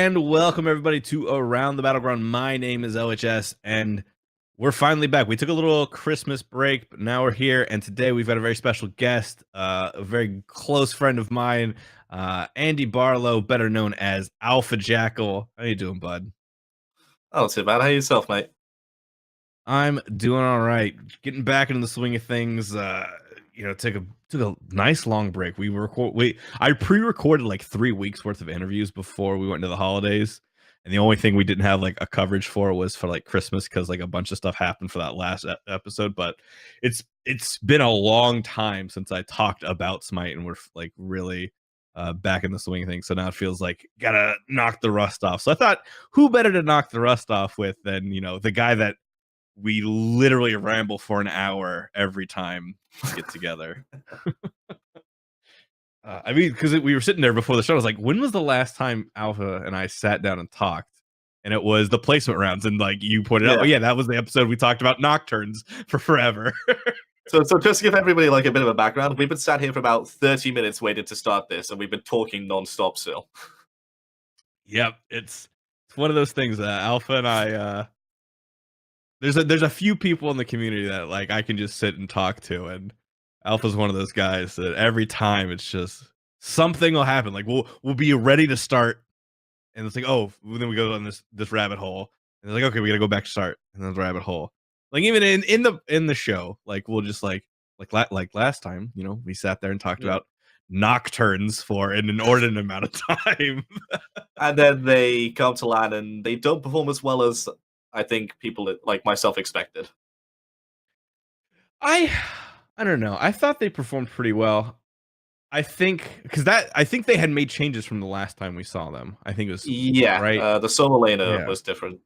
and welcome everybody to Around the Battleground. My name is LHS, and we're finally back. We took a little Christmas break, but now we're here, and today we've got a very special guest, a very close friend of mine, Andy Barlow, better known as AlphaJackal. How you doing, bud? Oh, not too bad. How yourself, mate? I'm doing all right. Getting back into the swing of things. Took a nice long break. I pre-recorded like 3 weeks worth of interviews before we went into the holidays, and the only thing we didn't have like a coverage for was for like Christmas because like a bunch of stuff happened for that last episode. But it's been a long time since I talked about Smite, and we're like really back in the swing of things. So now it feels like gotta knock the rust off. So I thought, who better to knock the rust off with than the guy that we literally ramble for an hour every time we get together. I mean, because we were sitting there before the show, I was like, when was the last time Alpha and I sat down and talked? And it was the placement rounds, and like you pointed out, oh yeah, that was the episode we talked about Nocturnes for forever. So just to give everybody like a bit of a background, we've been sat here for about 30 minutes waiting to start this, and we've been talking non-stop still. Yep, it's one of those things that Alpha and I there's a few people in the community that like I can just sit and talk to, and Alpha's one of those guys that every time it's just something will happen. Like we'll be ready to start, and it's like, oh, then we go on this rabbit hole, and it's like, okay, we gotta go back to start, and then the rabbit hole. Like even in the show, like we'll just like last time, we sat there and talked about Nocturnes for an inordinate amount of time. And then they come to land and they don't perform as well as I think people like myself expected. I don't know. I thought they performed pretty well. I think they had made changes from the last time we saw them. I think it was right. The solo laner was different.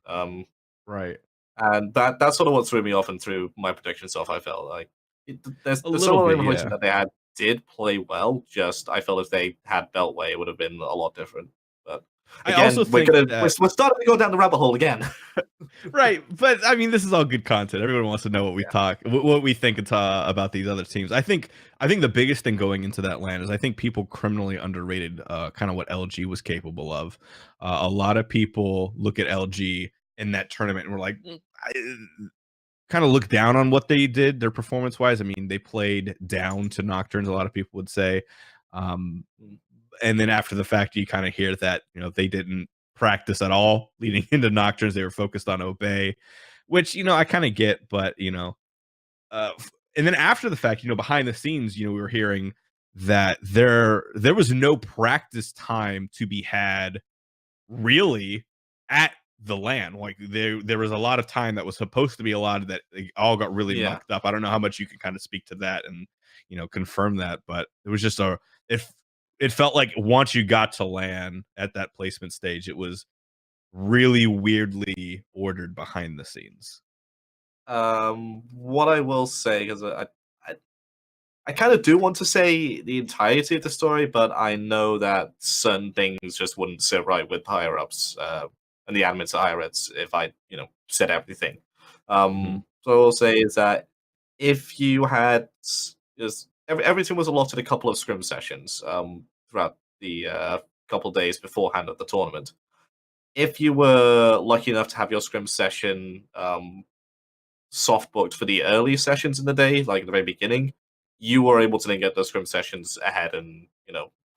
Right. And that's sort of what threw me off and threw my predictions off. I felt like the solo laner version that they had did play well. Just I felt if they had Beltway, it would have been a lot different. But again, I also think we're starting to go down the rabbit hole again. Right, but I mean, this is all good content. Everyone wants to know what we think about these other teams. I think the biggest thing going into that LAN is I think people criminally underrated kind of what LG was capable of. A lot of people look at LG in that tournament and we're like, kind of look down on what they did, their performance wise. I mean, they played down to Nocturnes, a lot of people would say. And then after the fact, you kind of hear that they didn't practice at all leading into Nocturnes. They were focused on Obey, which I kind of get, but and then after the fact, behind the scenes, we were hearing that there was no practice time to be had really at the LAN. Like there was a lot of time that was supposed to be allotted that all got really mucked up. I don't know how much you can kind of speak to that and confirm that, but it was just it felt like once you got to LAN at that placement stage, it was really weirdly ordered behind the scenes. What I will say, because I kind of do want to say the entirety of the story, but I know that certain things just wouldn't sit right with higher ups and the admins at Hi-Rez if I said everything. So I will say is that if you had everything was allotted a couple of scrim sessions throughout the couple days beforehand of the tournament. If you were lucky enough to have your scrim session soft booked for the early sessions in the day, like at the very beginning, you were able to then get those scrim sessions ahead and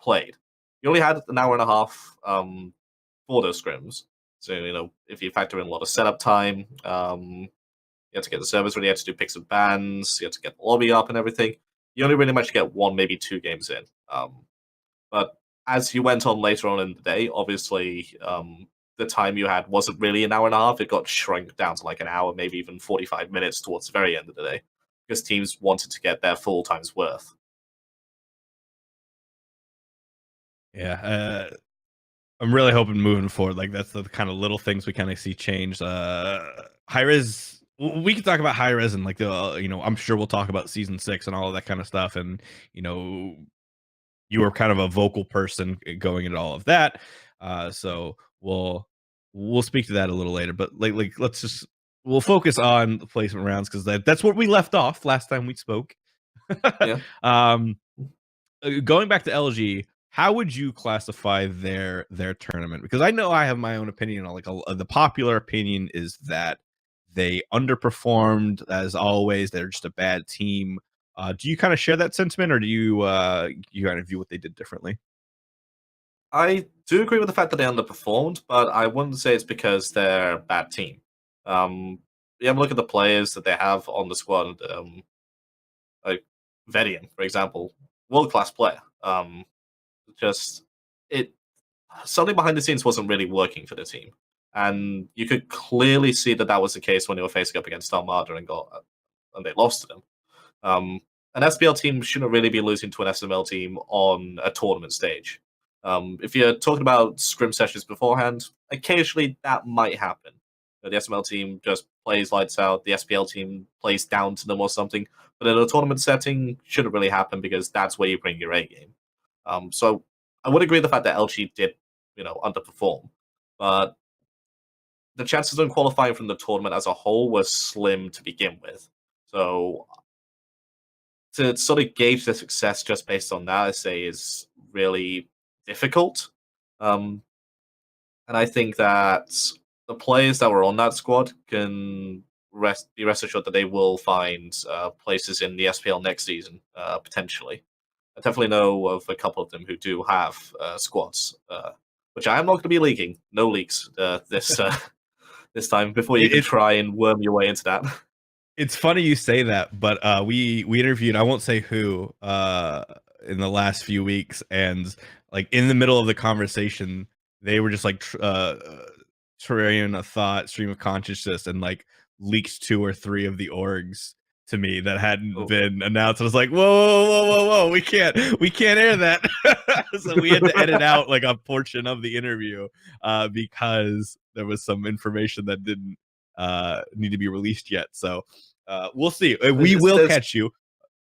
played. You only had an hour and a half for those scrims, so if you factor in a lot of setup time, you had to get the servers ready, you had to do picks and bans, you had to get the lobby up and everything. You only really much get 1, maybe 2 games in. But as you went on later on in the day, obviously the time you had wasn't really an hour and a half. It got shrunk down to like an hour, maybe even 45 minutes towards the very end of the day, because teams wanted to get their full time's worth. Yeah, I'm really hoping moving forward, like that's the kind of little things we kind of see changed. Hi-Rez, we can talk about Hi-Rez and like the I'm sure we'll talk about season 6 and all of that kind of stuff, and you were kind of a vocal person going into all of that, so we'll speak to that a little later. But like we'll focus on the placement rounds because that's where we left off last time we spoke. Yeah. Going back to LG, how would you classify their tournament? Because I know I have my own opinion on the popular opinion is that they underperformed as always. They're just a bad team. Do you kind of share that sentiment, or do you kind of view what they did differently? I do agree with the fact that they underperformed, but I wouldn't say it's because they're a bad team. You have a look at the players that they have on the squad. Like Vedian, for example, world class player. Just it something behind the scenes wasn't really working for the team, and you could clearly see that that was the case when they were facing up against Armada and they lost to them. An SPL team shouldn't really be losing to an SML team on a tournament stage. If you're talking about scrim sessions beforehand, occasionally that might happen. The SML team just plays lights out, the SPL team plays down to them or something. But in a tournament setting, shouldn't really happen because that's where you bring your A game. So I would agree with the fact that LG did, underperform, but the chances of qualifying from the tournament as a whole were slim to begin with. So to sort of gauge the success just based on that, I say is really difficult. Um, and I think that the players that were on that squad can be rest assured that they will find places in the SPL next season, potentially. I definitely know of a couple of them who do have squads, which I am not going to be leaking. No leaks this time before you It, even it try and worm your way into that. it's funny you say that, but we interviewed, I won't say who, in the last few weeks, and like in the middle of the conversation, they were just like trying a thought stream of consciousness and like leaked two or three of the orgs to me that hadn't Oh. been announced. I was like, whoa, whoa, whoa, whoa, whoa, we can't air that. So we had to edit out like a portion of the interview because there was some information that didn't need to be released yet. So we'll see. We will There's, catch you.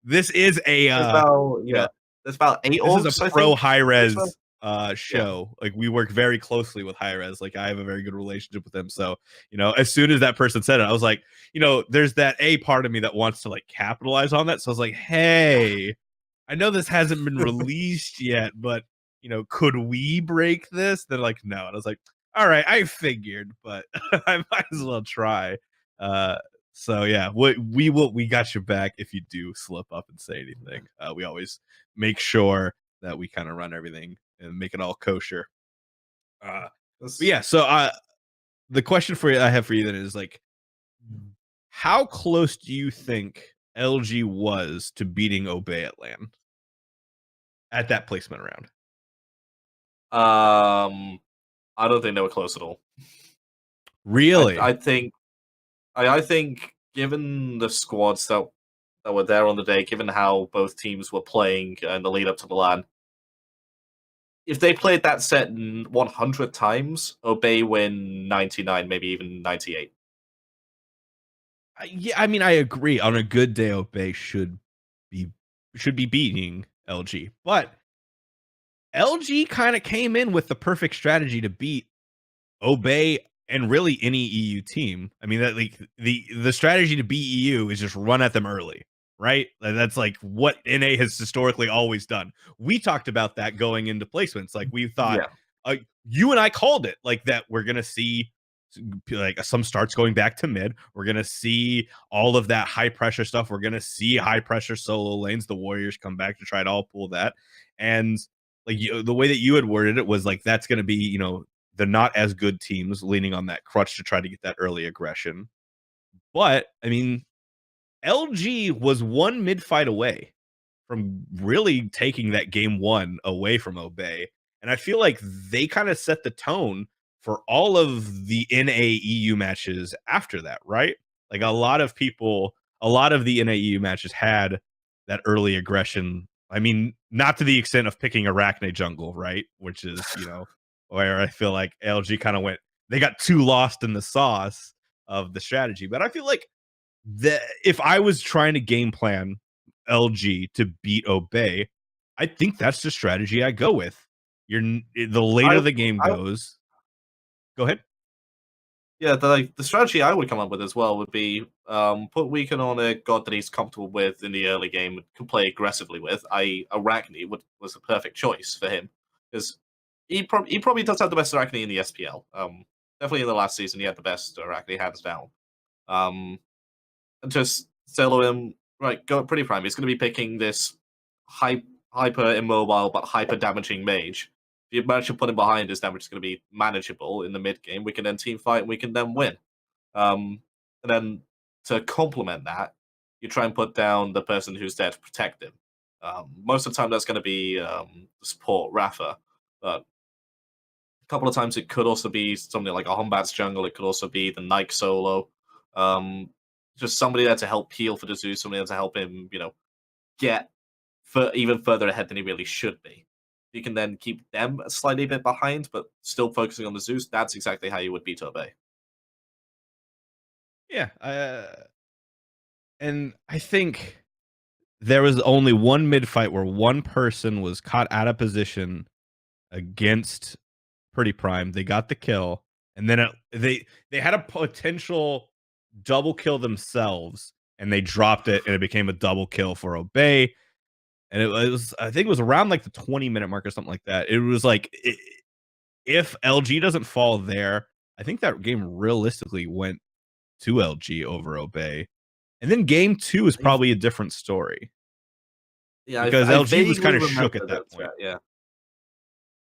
This is a there's about you know, there's about eight this is a orgs, I pro think. Hi-Rez Yeah. show. Like we work very closely with Hi-Rez. Like I have a very good relationship with them. So, as soon as that person said it, I was like, there's that a part of me that wants to like capitalize on that. So I was like, hey, I know this hasn't been released yet, but could we break this? They're like, no. And I was like, all right, I figured, but I might as well try. Uh, so yeah, we got your back if you do slip up and say anything. We always make sure that we kind of run everything and make it all kosher. But That's, yeah, so the question for you I have for you then is like, how close do you think LG was to beating Obey at LAN at that placement round? I don't think they were close at all. Really? I think I think given the squads that were there on the day, given how both teams were playing in the lead up to the LAN, if they played that set 100 times, Obey win 99, maybe even 98. Yeah, I mean, I agree. On a good day, Obey be should be beating LG, but LG kind of came in with the perfect strategy to beat Obey and really any EU team. I mean, that like the strategy to beat EU is just run at them early, right? That's like what NA has historically always done. We talked about that going into placements. Like we thought, Yeah. you and I called it like that. We're gonna see like some starts going back to mid. We're gonna see all of that high pressure stuff. We're gonna see high pressure solo lanes. The Warriors come back to try to all pull that, and like the way that you had worded it was like that's gonna be the not as good teams leaning on that crutch to try to get that early aggression. But I mean, LG was one mid fight away from really taking that game one away from Obey. And I feel like they kind of set the tone for all of the NAEU matches after that, right? Like a lot of the NAEU matches had that early aggression. I mean, not to the extent of picking Arachne jungle, right? Which is, where I feel like LG kind of they got too lost in the sauce of the strategy. But I feel like if I was trying to game plan LG to beat Obey, I think that's the strategy I go with. The later I the game I goes. Go ahead. Yeah, the strategy I would come up with as well would be put Weekend on a god that he's comfortable with in the early game and can play aggressively with. I Arachne was the perfect choice for him because he probably does have the best Arachne in the SPL. Definitely in the last season he had the best Arachne hands down. Um, and just solo him right. Go pretty prime. He's going to be picking this hyper immobile but hyper damaging mage. If you manage to put him behind, his damage is going to be manageable in the mid game. We can then team fight and we can then win. And then to complement that, you try and put down the person who's there to protect him. Most of the time, that's going to be the support Rafa, but a couple of times it could also be something like a Hombat's jungle. It could also be the Nike solo. Um, just somebody there to help peel for the Zeus, somebody there to help him, get even further ahead than he really should be. You can then keep them a slightly bit behind, but still focusing on the Zeus. That's exactly how you would beat Obey. Yeah, and I think there was only one mid fight where one person was caught out of position against Pretty Prime. They got the kill, and then they had a potential double kill themselves, and they dropped it, and it became a double kill for Obey. And it was, I think it was around like the 20-minute mark or something like that. It was like, if LG doesn't fall there, I think that game realistically went to LG over Obey. And then game 2 is probably a different story Yeah, because I LG was vaguely kind of remember shook at that set. point. Yeah,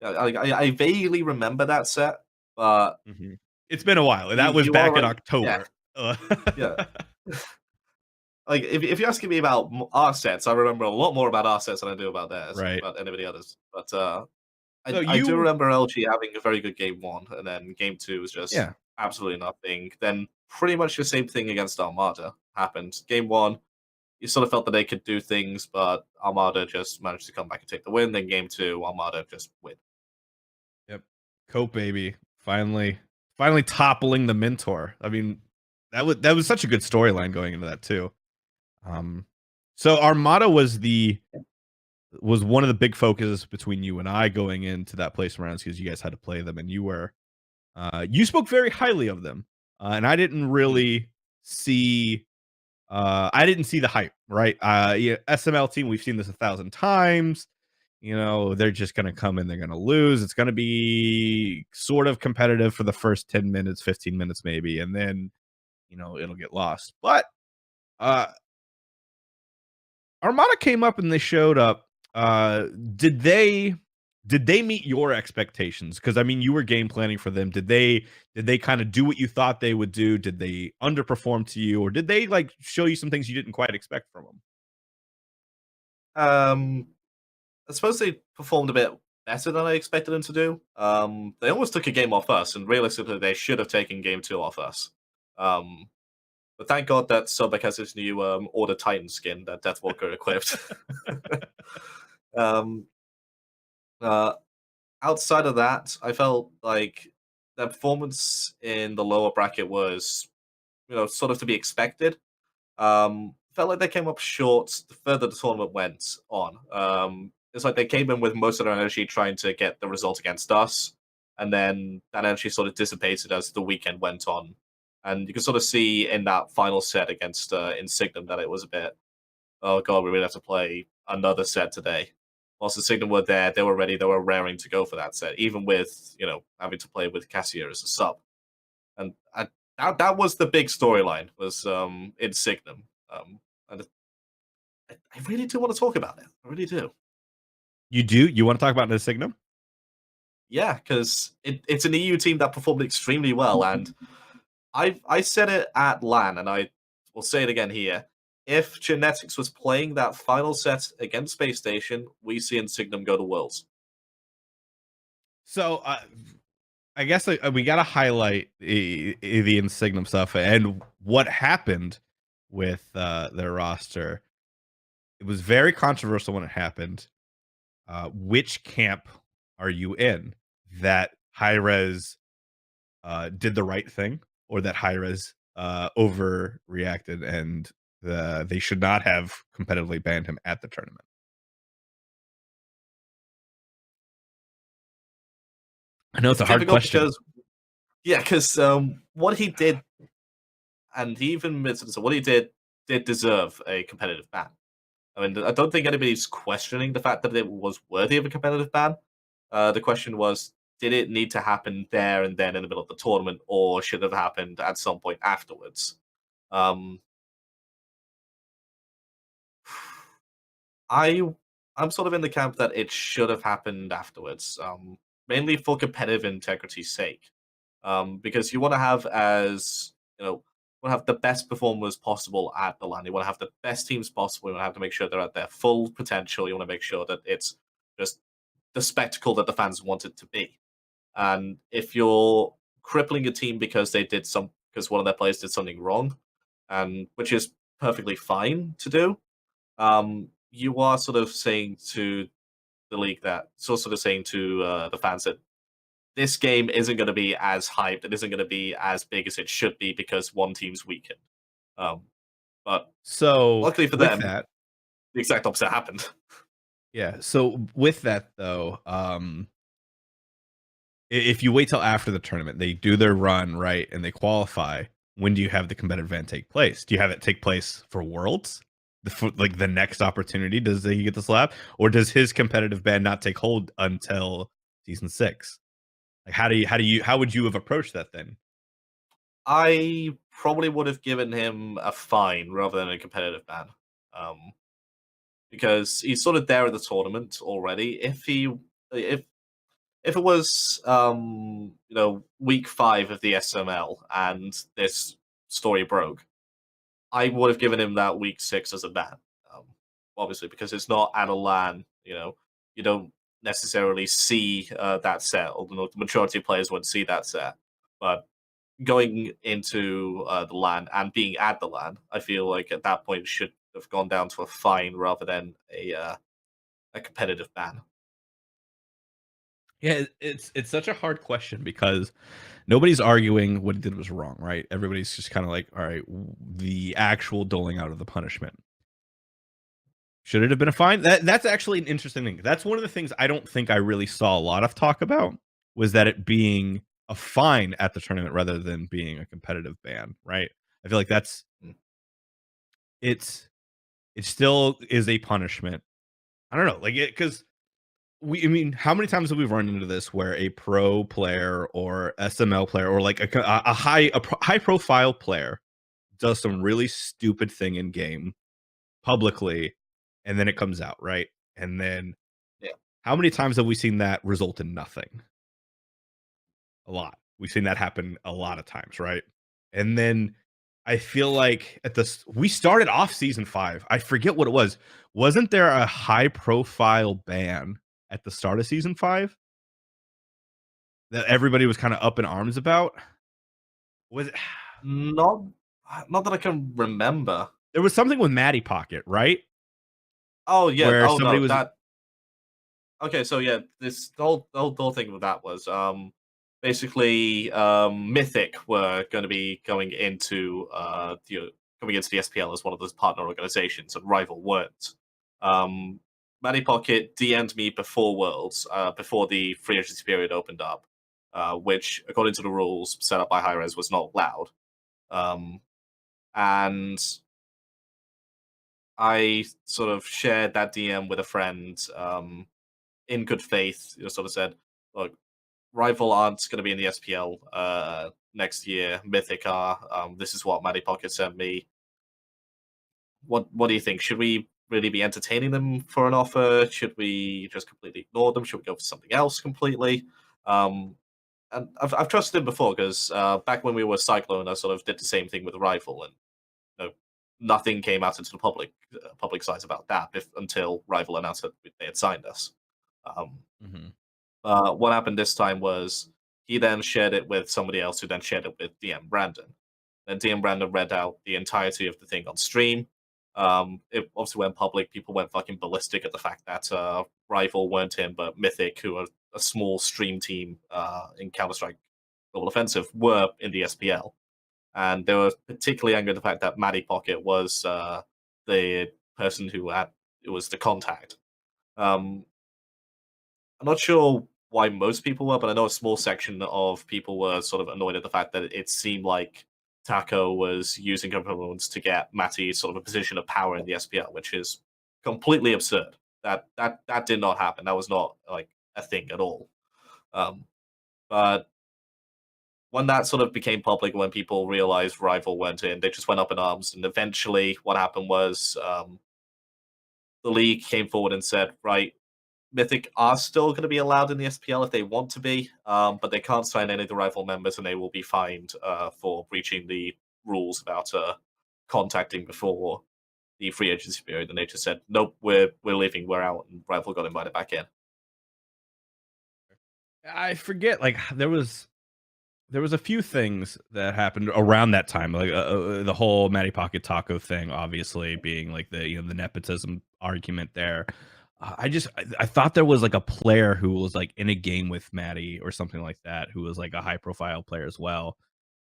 yeah, I vaguely remember that set, but Mhm. It's been a while. That was you are back in right. Yeah, October. yeah. Like if you're asking me about our sets, I remember a lot more about our sets than I do about theirs, Right. about anybody others. But So I do you remember LG having a very good game one, and then game two was just yeah. absolutely nothing. Then pretty much the same thing against Armada happened. Game one, you sort of felt that they could do things, but Armada just managed to come back and take the win. Then game two, Armada just win. Yep. Cope baby. Finally toppling the mentor. I mean, that was such a good storyline going into that too. Um so Armada was one of the big focuses between you and I going into that place rounds because you guys had to play them and you spoke very highly of them. And I didn't Mm. really see I didn't see the hype, right? Yeah, SML team, we've seen this 1,000 times. They're just going to come in, they're going to lose. It's going to be sort of competitive for the first 10 minutes, 15 minutes maybe, and then, it'll get lost. But uh Armada came up and they showed up. Uh, did they did they meet your expectations? Because I mean, you were game planning for them. Did they kind of do what you thought they would do? Did they underperform to you, or did they like show you some things you didn't quite expect from them? Um, I suppose they performed a bit better than I expected them to do. They almost took a game off us, and realistically, they should have taken game two off us. Um, but thank God that Sobek has his new Order Titan skin that Deathwalker equipped. um, uh, outside of that, I felt like their performance in the lower bracket was, sort of to be expected. Felt like they came up short the further the tournament went on. It's like they came in with most of their energy trying to get the result against us, and then that energy sort of dissipated as the weekend went on. And you can sort of see in that final set against Insignum that it was a bit, oh god, we really have to play another set today. Whilst Insignum were there, they were ready, they were raring to go for that set, even with, having to play with Cassier as a sub. And that was the big storyline, was Insignum. And I really do want to talk about it. I really do. You do? You want to talk about the Signum? Yeah, because it's an EU team that performed extremely well, and I said it at LAN, and I will say it again here. If Genetics was playing that final set against Space Station, we see Insignum go to Worlds. So I guess we got to highlight the Insignum stuff and what happened with their roster. It was very controversial when it happened. Which camp are you in? That Hi-Rez did the right thing, or that Hi-Rez overreacted and they should not have competitively banned him at the tournament? I know it's It's a hard difficult question. because Yeah, because what he did, and he even admits it, so what he did deserve a competitive ban. I mean, I don't think anybody's questioning the fact that it was worthy of a competitive ban. The question was, did it need to happen there and then in the middle of the tournament, or should it have happened at some point afterwards? Um, I I'm sort of in the camp that it should have happened afterwards, mainly for competitive integrity's sake. Because you want to have as want to have the best performers possible at the LAN. You want to have the best teams possible. You want to have to make sure they're at their full potential. You want to make sure that it's just the spectacle that the fans want it to be. And if you're crippling a team because because one of their players did something wrong, and which is perfectly fine to do, you are sort of saying to the league that sort of saying to the fans that this game isn't going to be as hyped. It isn't going to be as big as it should be because one team's weakened. Um, but So luckily for with them, that, the exact opposite happened. yeah. So with that though, if you wait till after the tournament, they do their run right and they qualify. When do you have the competitive event take place? Do you have it take place for Worlds? Like the next opportunity, does he get the slap, or does his competitive ban not take hold until season 6? Like, how would you have approached that then? I probably would have given him a fine rather than a competitive ban, um, because he's sort of there at the tournament already. If it was week 5 of the SML and this story broke, I would have given him that week 6 as a ban. Um, Obviously, because it's not at a LAN, you don't necessarily see that set, although the majority of players wouldn't see that set. But going into the LAN and being at the LAN, I feel like at that point it should have gone down to a fine rather than a competitive ban. Yeah, it's such a hard question because nobody's arguing what he did was wrong, right? Everybody's just kind of like, all right, the actual doling out of the punishment. Should it have been a fine? That's actually an interesting thing. That's one of the things I don't think I really saw a lot of talk about, was that it being a fine at the tournament rather than being a competitive ban, right? I feel like Mm. it's it still is a punishment. I don't know, like it because I mean, how many times have we run into this where a pro player or SML player or like high profile player does some really stupid thing in game publicly, and then it comes out, right? And then Yeah. how many times have we seen that result in nothing? A lot. We've seen that happen a lot of times, right? And then I feel like we started off season 5. I forget what it was. Wasn't there a high profile ban at the start of season 5 that everybody was kind of up in arms about? Was it? Not not that I can remember. There was something with Matty Pocket, right? Oh yeah. Where Oh somebody no. was. That okay. So yeah, this the whole thing with that was basically Mythic were going to be coming into the SPL as one of those partner organizations, and Rival weren't. Matty Pocket DM'd me before Worlds, before the free agency period opened up, which according to the rules set up by Hi-Rez was not allowed. Um, and I sort of shared that DM with a friend in good faith. Sort of said, "Look, Rival aren't going to be in the SPL next year. Mythic are. This is what Matty Pocket sent me. What do you think? Should we really be entertaining them for an offer? Should we just completely ignore them? Should we go for something else completely?" Um, and I've trusted him before because back when we were Cyclone, I sort of did the same thing with Rival, and know, nothing came out into the public size about that until Rival announced that they had signed us. Um, Mhm. what happened this time was he then shared it with somebody else who then shared it with DM Brandon. Then DM Brandon read out the entirety of the thing on stream. It obviously went public. People went fucking ballistic at the fact that Rival weren't in, but Mythic, who are a small stream team in Counter Strike Global Offensive, were in the SPL, and they were particularly angry at the fact that Matty Pocket was the person who had it was the contact. Um, I'm not sure why most people were, but I know a small section of people were sort of annoyed at the fact that it seemed like Taco was using components to get Matty sort of a position of power in the SPL, which is completely absurd. That did not happen. That was not like a thing at all. Um, but when that sort of became public, when people realized Rival went in, they just went up in arms. And eventually, what happened was the league came forward and said, right, Mythic are still going to be allowed in the SPL if they want to be, but they can't sign any of the rival members, and they will be fined for breaching the rules about contacting before the free agency period. And they just said, "Nope, we're leaving, we're out," and rival got invited back in. I forget, like there was a few things that happened around that time, like the whole Matty Pocket Taco thing, obviously being like the nepotism argument there. I thought there was like a player who was like in a game with Matty or something like that, who was like a high profile player as well,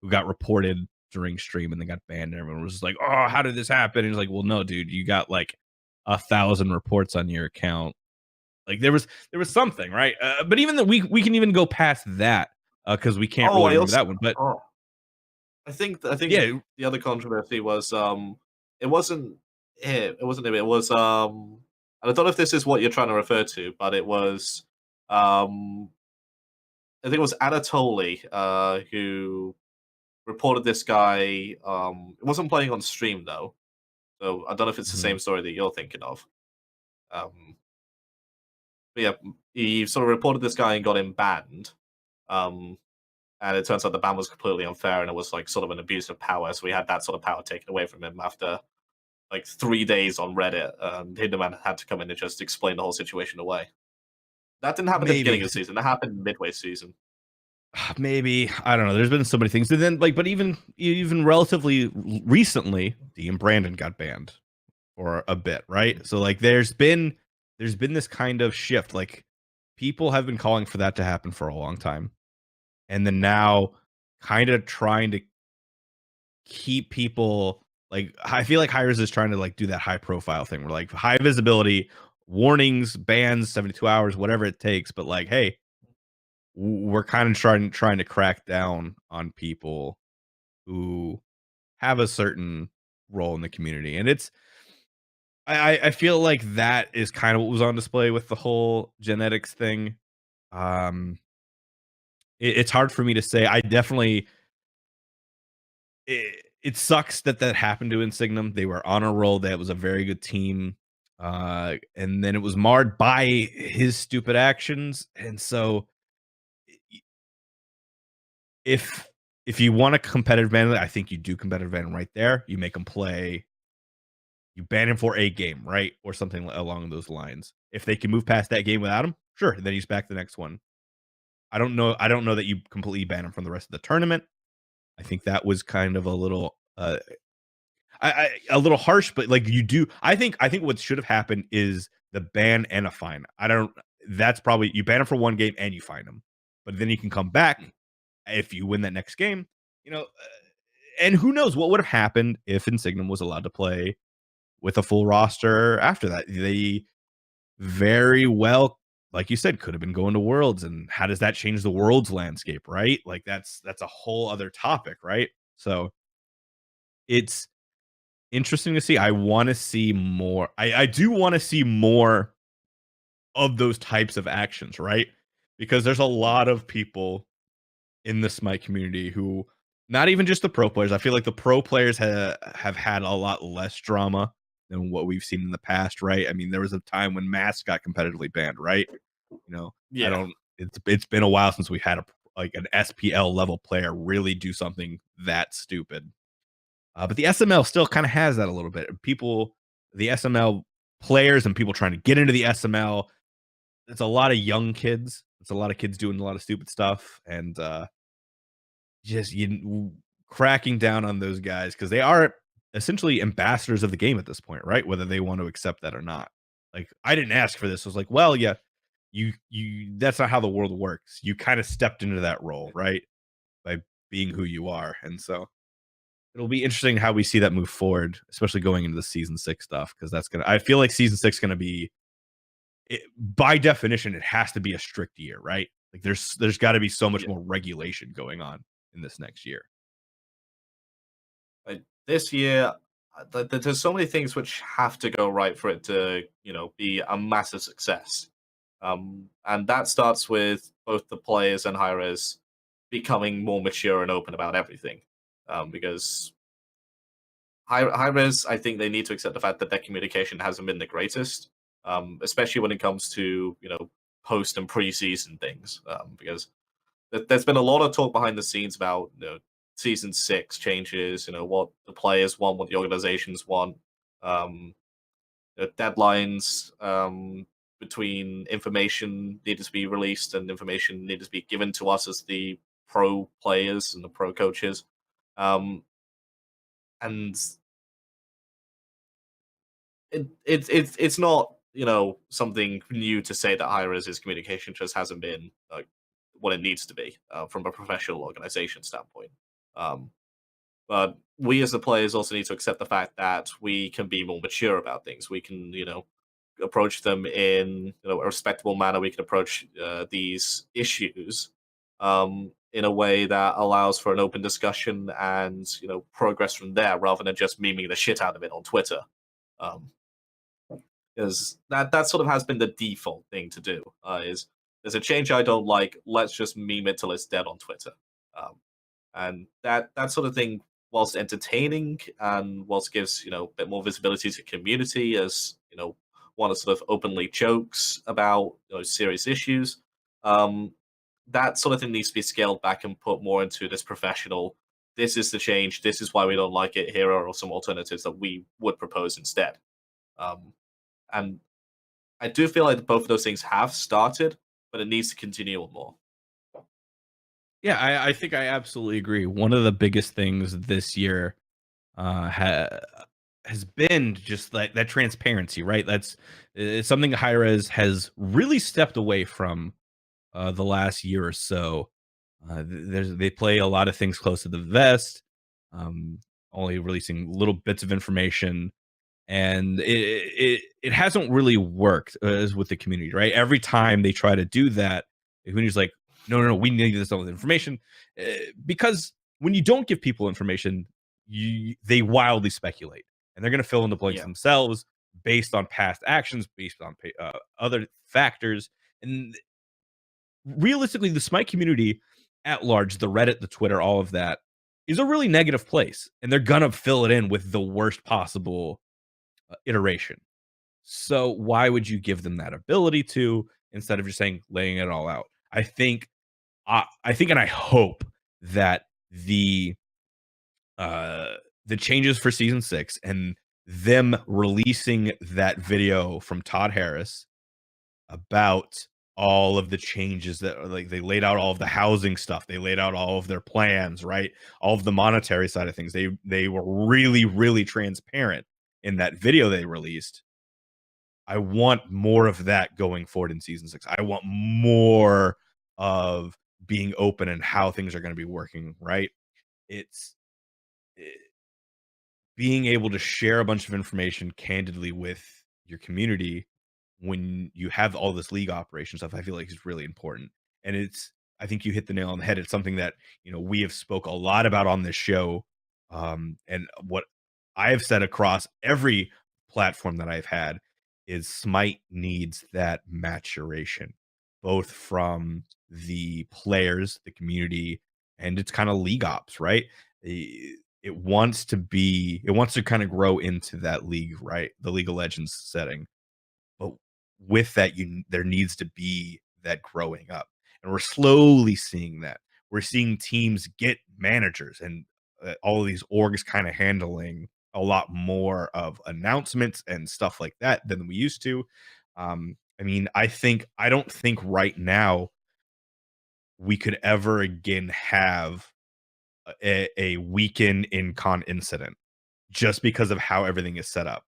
who got reported during stream and then got banned. And everyone was just like, "Oh, how did this happen?" And he's like, "Well, no, dude, you got like 1,000 reports on your account." Like there was something, right? But even that we can even go past that because we can't Oh, really I remember also that one. But oh, I think yeah, the other controversy was it wasn't him, it was and I don't know if this is what you're trying to refer to, but it was um I think it was Anatoly who reported this guy. It wasn't playing on stream though, so I don't know if it's the mhm, same story that you're thinking of. Um, but yeah, he sort of reported this guy and got him banned. Um, and it turns out the ban was completely unfair, and it was like sort of an abuse of power. So we had that sort of power taken away from him after like 3 days on Reddit. Hinderman had to come in and just explain the whole situation away. That didn't happen at the beginning maybe of the season. That happened midway season. maybe I don't know. There's been so many things, and then like, but even relatively recently, D and Brandon got banned for a bit, right? So like, there's been this kind of shift. Like people have been calling for that to happen for a long time, and then now kind of trying to keep people like I feel like Hi-Rez is trying to like do that high profile thing where like high visibility, warnings, bans, 72 hours, whatever it takes. But like, hey, we're kind of trying to crack down on people who have a certain role in the community. And it's I feel like that is kind of what was on display with the whole genetics thing. Um it's hard for me to say. I definitely it sucks that that happened to Insignum. They were on a roll. That was a very good team. And then it was marred by his stupid actions. And so if if you want a competitive ban, I think you do competitive ban right there. You make him play. You ban him for a game, right, or something along those lines. If they can move past that game without him, sure, then he's back the next one. I don't know. I don't know that you completely ban him from the rest of the tournament. I think that was kind of a little a little harsh, but like you do. I think what should have happened is the ban and a fine. I don't. That's probably you ban him for one game and you fine him, but then he can come back if you win that next game. You know, and who knows what would have happened if Insignum was allowed to play with a full roster after that. They very well, like you said, could have been going to Worlds, and how does that change the Worlds landscape, right? Like that's a whole other topic, right? So it's interesting to see. I want to see more. I do want to see more of those types of actions, right? Because there's a lot of people in the Smite community who, not even just the pro players. I feel like the pro players have had a lot less drama than what we've seen in the past, right? I mean, there was a time when Mask got competitively banned, right? You know, I Yeah. don't. It's been a while since we had a like an SPL level player really do something that stupid. But the SML still kind of has that a little bit. People, the SML players and people trying to get into the SML. It's a lot of young kids. It's a lot of kids doing a lot of stupid stuff, and just cracking down on those guys because they are essentially ambassadors of the game at this point, right? Whether they want to accept that or not. Like I didn't ask for this. I was like, well, yeah, you. That's not how the world works. You kind of stepped into that role, right? By being who you are, and so it'll be interesting how we see that move forward, especially going into the season 6 stuff, because that's gonna. I feel like season 6 gonna be by definition, it has to be a strict year, right? Like there's got to be so much Yeah. more regulation going on in this next year. Like this year, there's so many things which have to go right for it to, be a massive success. And that starts with both the players and Hi-Rez becoming more mature and open about everything. Because Hi-Rez, I think they need to accept the fact that their communication hasn't been the greatest, especially when it comes to, post and preseason things. Because there's been a lot of talk behind the scenes about season 6 changes, what the players want, what the organizations want, um, deadlines between information needed to be released and information needed to be given to us as the pro players and the pro coaches. And it's not something new to say that Hi-Rez's communication just hasn't been like what it needs to be from a professional organization standpoint. Um, but we as the players also need to accept the fact that we can be more mature about things. We can approach them in a respectable manner. We can approach these issues in a way that allows for an open discussion and progress from there, rather than just memeing the shit out of it on Twitter. Um, because that sort of has been the default thing to do. Is there's a change I don't like, let's just meme it till it's dead on Twitter, um, and that sort of thing, whilst entertaining and whilst gives a bit more visibility to community, as one of sort of openly jokes about serious issues. Um, that sort of thing needs to be scaled back and put more into this professional. This is the change. This is why we don't like it. Here are some alternatives that we would propose instead. Um, and I do feel like both of those things have started, but it needs to continue on more. Yeah, I think I absolutely agree. One of the biggest things this year has been just like that transparency, right? That's it's something Hi-Rez has really stepped away from the last year or so. They play a lot of things close to the vest, um, only releasing little bits of information, and it hasn't really worked as with the community, right? Every time they try to do that, the community's like, no, no, no, we need this other information, because when you don't give people information, they wildly speculate, and they're going to fill in the blanks Yeah, themselves based on past actions, based on other factors, and realistically, the Smite community at large, the Reddit, the Twitter, all of that is a really negative place, and they're gonna fill it in with the worst possible iteration. So why would you give them that ability to instead of just saying laying it all out? I think, and I hope that uh, the changes for season 6 and them releasing that video from Todd Harris about all of the changes that like they laid out all of the housing stuff, they laid out all of their plans, right? All of the monetary side of things. They were really, really transparent in that video they released. I want more of that going forward in season 6. I want more of being open and how things are going to be working, right? It's eh, being able to share a bunch of information candidly with your community when you have all this league operation stuff, I feel like is really important. And I think you hit the nail on the head. It's something that, we have spoke a lot about on this show. And what I have said across every platform that I've had is Smite needs that maturation, both from the players, the community, and it's kind of league ops, right? It wants to kind of grow into that league, right? The League of Legends setting. But with that, there needs to be that growing up. And we're slowly seeing that. We're seeing teams get managers and all of these orgs kind of handling a lot more of announcements and stuff like that than we used to. I mean, I don't think right now we could ever again have a weekend in con incident just because of how everything is set up.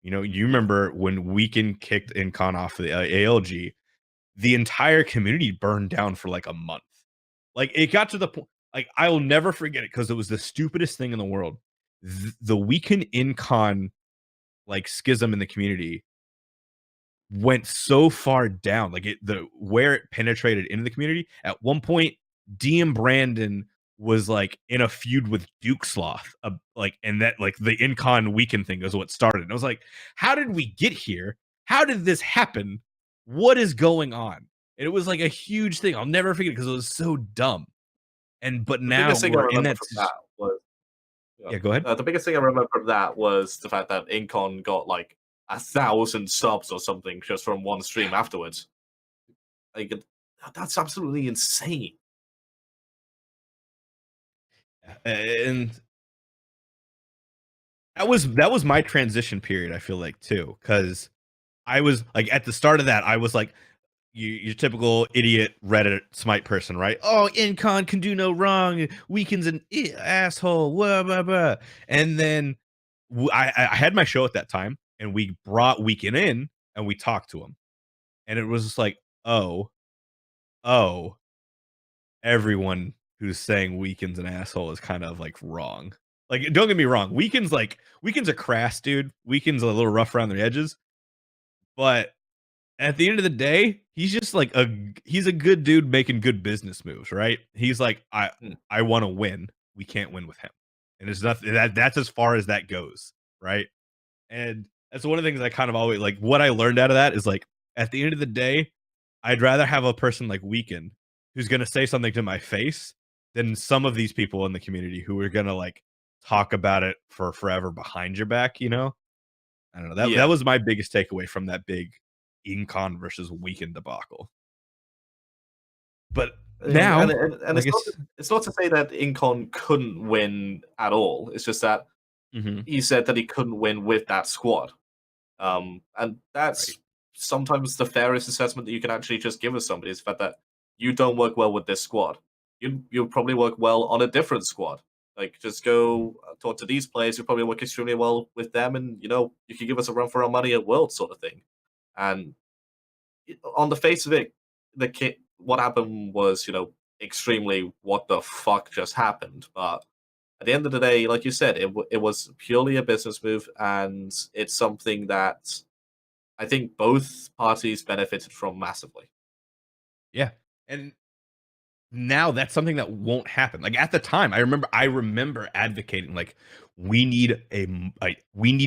You remember when Weekend kicked Incon off of the ALG, the entire community burned down for like a month. Like it got to the point, like I'll never forget it because it was the stupidest thing in the world. The Weekend Incon like schism in the community went so far down, like where it penetrated into the community. At one point, DM Brandon was like in a feud with Duke Sloth, like, and that like the Incon weekend thing is what started. And I was like, how did we get here? How did this happen? What is going on? And it was like a huge thing. I'll never forget it because it was so dumb. But The now biggest thing I we're in remember that. from that was Yeah, go ahead. the biggest thing I remember from that was the fact that Incon got like 1,000 subs or something just from one stream afterwards. Like that's absolutely insane. And that was my transition period. I feel like too, because I was like at the start of that, I was like your typical idiot Reddit smite person, right? Oh, Incon can do no wrong. Weekend's an asshole. Blah, blah, blah. And then I had my show at that time, and we brought Weekend in, and we talked to him, and it was just like, oh, everyone who's saying Weekend's an asshole is kind of like wrong. Like, don't get me wrong, Weekend's a crass dude. Weekend's a little rough around the edges, but at the end of the day, he's just like he's a good dude making good business moves, right? He's like, I want to win. We can't win with him. And there's nothing that's as far as that goes, right? And that's one of the things I kind of always like what I learned out of that is like at the end of the day, I'd rather have a person like Weekend who's gonna say something to my face than some of these people in the community who are gonna like talk about it for forever behind your back, you know? I don't know. That Yeah. was my biggest takeaway from that big Incon versus Weekend debacle. But now, And I guess. it's not to say that Incon couldn't win at all. It's just that Mhm, he said that he couldn't win with that squad. And right. that's sometimes the fairest assessment that you can actually just give of somebody is the fact that you don't work well with this squad. You'll probably work well on a different squad. Like just Mhm. go talk to these players. You'll probably work extremely well with them, and you can give us a run for our money at World sort of thing. And on the face of it, what happened was extremely what the fuck just happened. But at the end of the day, like you said, it was purely a business move, and it's something that I think both parties benefited from massively. Yeah, and now that's something that won't happen. Like, at the time, I remember advocating, like, we need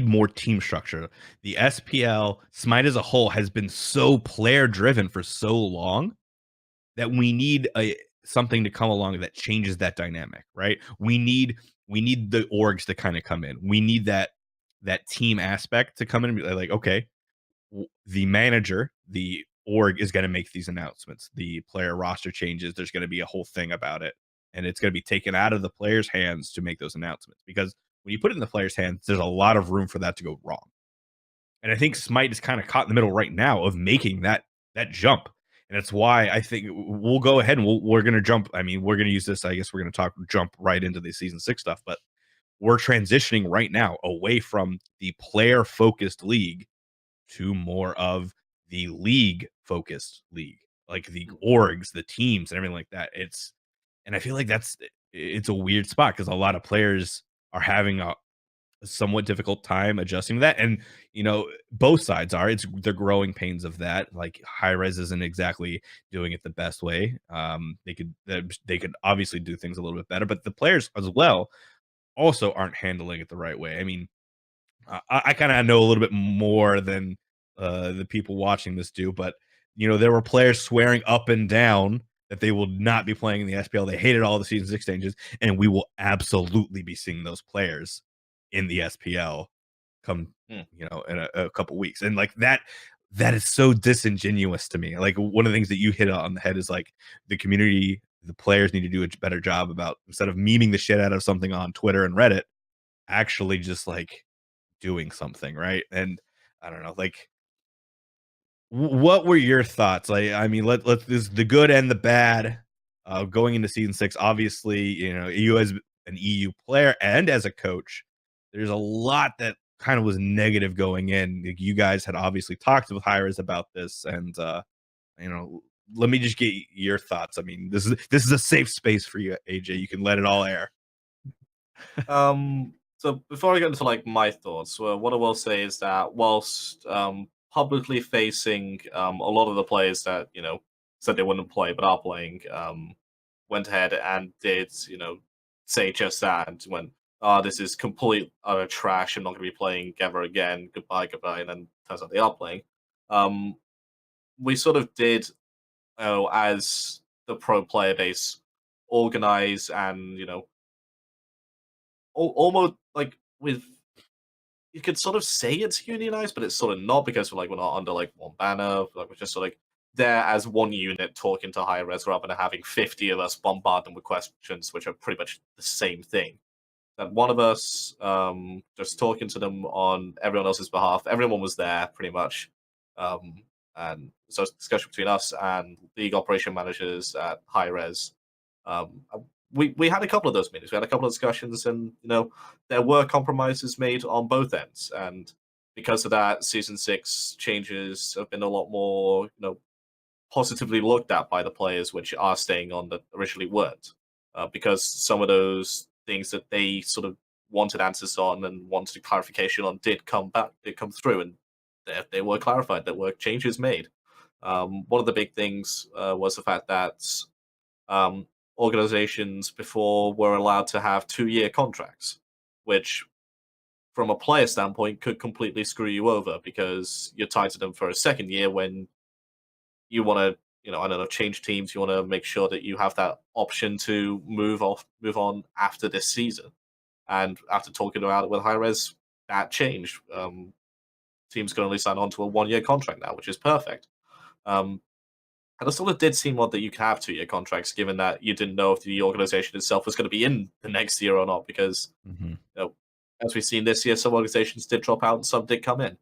more team structure. The SPL, Smite as a whole, has been so player driven for so long that we need something to come along that changes that dynamic, right? We need the orgs to kind of come in. We need that team aspect to come in and be like, okay, the manager, the org is going to make these announcements. The player roster changes. There's going to be a whole thing about it, and it's going to be taken out of the players' hands to make those announcements. Because when you put it in the players' hands, there's a lot of room for that to go wrong. And I think Smite is kind of caught in the middle right now of making that jump. And that's why I think we'll go ahead and we're going to jump. I mean, we're going to use this. I guess we're going to jump right into the season 6 stuff, but we're transitioning right now away from the player focused league to more of the league focused league, like the orgs, the teams, and everything like that. And I feel like it's a weird spot because a lot of players are having a somewhat difficult time adjusting to that. And both sides are. It's the growing pains of that. Like Hi-Rez isn't exactly doing it the best way. They could obviously do things a little bit better, but the players as well also aren't handling it the right way. I mean, I kind of know a little bit more than the people watching this do, but there were players swearing up and down that they will not be playing in the SPL. They hated all the season 6 changes, and we will absolutely be seeing those players in the SPL come, Mm. in a couple weeks. And like that is so disingenuous to me. Like, one of the things that you hit on the head is like the community, the players need to do a better job about, instead of memeing the shit out of something on Twitter and Reddit, actually just like doing something, right? And I don't know, like, what were your thoughts? Like, I mean, let's this the good and the bad going into season 6. Obviously, you as an EU player and as a coach, there's a lot that kind of was negative going in. Like, you guys had obviously talked with Hi-Rez about this, and you know, let me just get your thoughts. I mean, this is a safe space for you, AJ. You can let it all air. So before I get into like my thoughts, what I will say is that whilst publicly facing a lot of the players that said they wouldn't play but are playing went ahead and did say just that and went, "Oh, this is complete utter trash. I'm not going to be playing ever again. Goodbye, goodbye." And then turns out they are playing. Um, we sort of did, as the pro player base, organize and almost like with you could sort of say it's unionized, but it's sort of not because we're not under like one banner. Like we're just sort of like there as one unit talking to Hi-Rez rather than having 50 of us bombard them with questions, which are pretty much the same thing. That one of us just talking to them on everyone else's behalf. Everyone was there pretty much, and so it's a discussion between us and league operation managers at Hi-Rez. Um, we had a couple of those meetings. We had a couple of discussions, and there were compromises made on both ends. And because of that, season 6 changes have been a lot more positively looked at by the players, which are staying on that originally weren't, because some of those things that they sort of wanted answers on and wanted clarification on did come through, and they were clarified. There were changes made. One of the big things was the fact that um, organizations before were allowed to have 2-year contracts, which from a player standpoint could completely screw you over because you're tied to them for a second year when you want to, I don't know, change teams. You want to make sure that you have that option to move on after this season. And after talking about it with Hi-Rez, that changed. Teams can only sign on to a 1-year contract now, which is perfect. And it sort of did seem odd that you could have 2-year contracts, given that you didn't know if the organization itself was going to be in the next year or not. Because, as we've seen this year, some organizations did drop out and some did come in.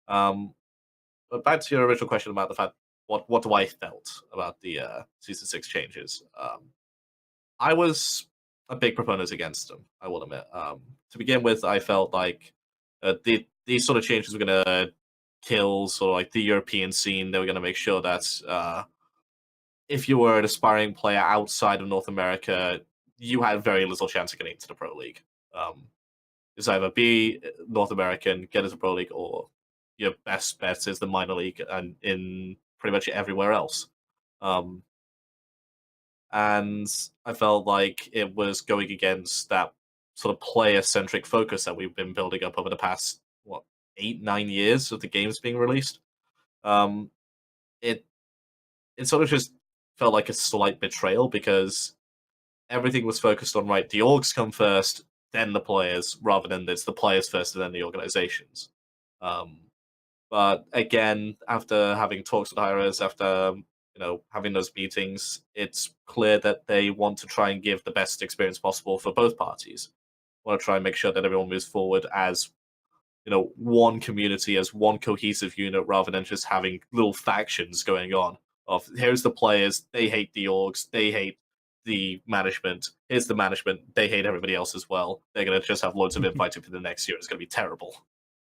But back to your original question about the fact, what do I felt about the season 6 changes? I was a big proponent against them. I will admit. To begin with, I felt like these sort of changes were going to kill sort of like the European scene. They were going to make sure that if you were an aspiring player outside of North America, you had very little chance of getting into the Pro League. It's either be North American, get into Pro League, or your best bet is the minor league and in pretty much everywhere else. And I felt like it was going against that sort of player-centric focus that we've been building up over the past 8-9 years of the games being released. It sort of just felt like a slight betrayal because everything was focused on the orgs come first, then the players, rather than it's the players first and then the organizations. But again, after having talks with Hi-Rez, after having those meetings, it's clear that they want to try and give the best experience possible for both parties. Want to try and make sure that everyone moves forward as one community, as one cohesive unit, rather than just having little factions going on. Of here's the players, they hate the orgs, they hate the management. Here's the management, they hate everybody else as well. They're gonna just have loads of infighting for the next year. It's gonna be terrible.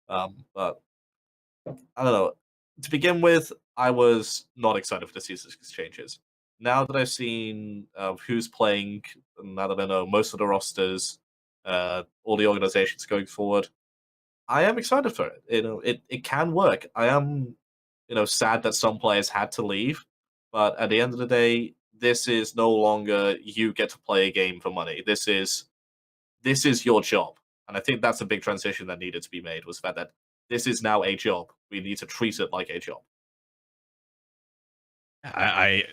But I don't know. To begin with, I was not excited for the season changes. Now that I've seen who's playing, now that I know most of the rosters, all the organizations going forward, I am excited for it. It can work. I am, sad that some players had to leave, but at the end of the day, this is no longer you get to play a game for money. This is your job, and I think that's a big transition that needed to be made. Was the fact that this is now a job. We need to treat it like a job. I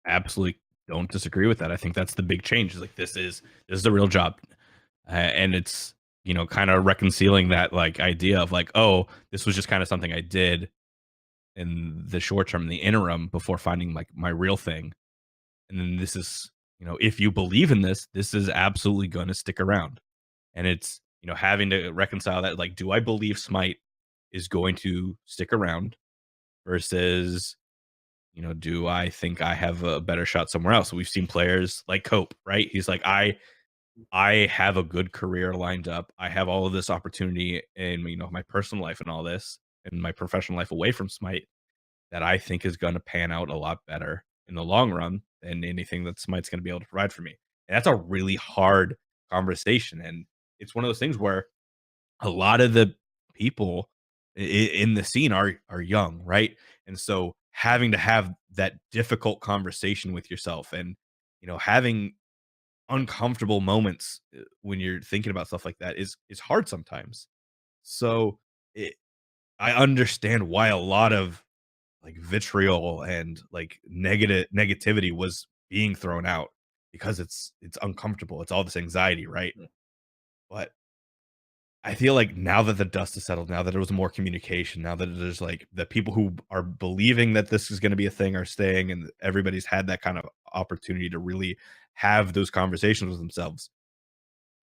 absolutely don't disagree with that. I think that's the big change. Is like this is a real job, and it's kind of reconciling that like idea of like, oh, this was just kind of something I did in the short term, in the interim, before finding like my real thing, and then this is if you believe in this, this is absolutely going to stick around, and it's having to reconcile that like, do I believe Smite is going to stick around versus do I think I have a better shot somewhere else? We've seen players like Cope, right? He's like, I have a good career lined up. I have all of this opportunity in my personal life and all this and my professional life away from Smite that I think is going to pan out a lot better in the long run than anything that Smite's going to be able to provide for me. And that's a really hard conversation. And it's one of those things where a lot of the people in the scene are young, right? And so having to have that difficult conversation with yourself, and having uncomfortable moments when you're thinking about stuff like that is hard sometimes. So it, I understand why a lot of like vitriol and like negativity was being thrown out, because it's uncomfortable. It's all this anxiety, right? Mm. But I feel like now that the dust has settled, now that there was more communication, now that there's like the people who are believing that this is going to be a thing are staying, and everybody's had that kind of opportunity to really have those conversations with themselves.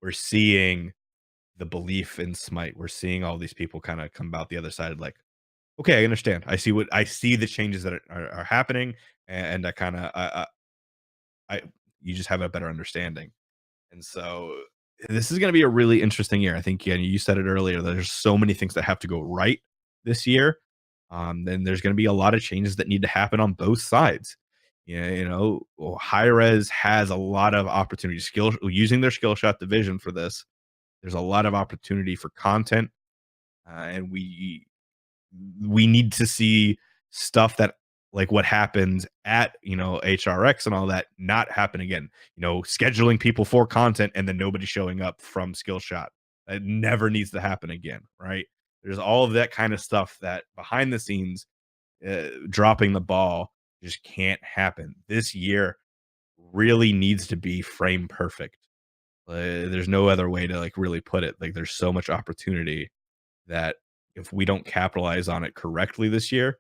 We're seeing the belief in Smite. We're seeing all these people kind of come out the other side, like, okay, I understand. I see the changes that are happening, and I kind of I you just have a better understanding. And so this is going to be a really interesting year. I think, yeah, you said it earlier. There's so many things that have to go right this year. Then there's going to be a lot of changes that need to happen on both sides. Yeah, Hi-Rez has a lot of opportunity, skill using their skill shot division for this. There's a lot of opportunity for content, and we need to see stuff that, like what happened at HRX and all that, not happen again. Scheduling people for content and then nobody showing up from skill shot. It never needs to happen again, right? There's all of that kind of stuff that behind the scenes, dropping the ball just can't happen. This year really needs to be frame perfect. There's no other way to like really put it. Like there's so much opportunity that if we don't capitalize on it correctly this year,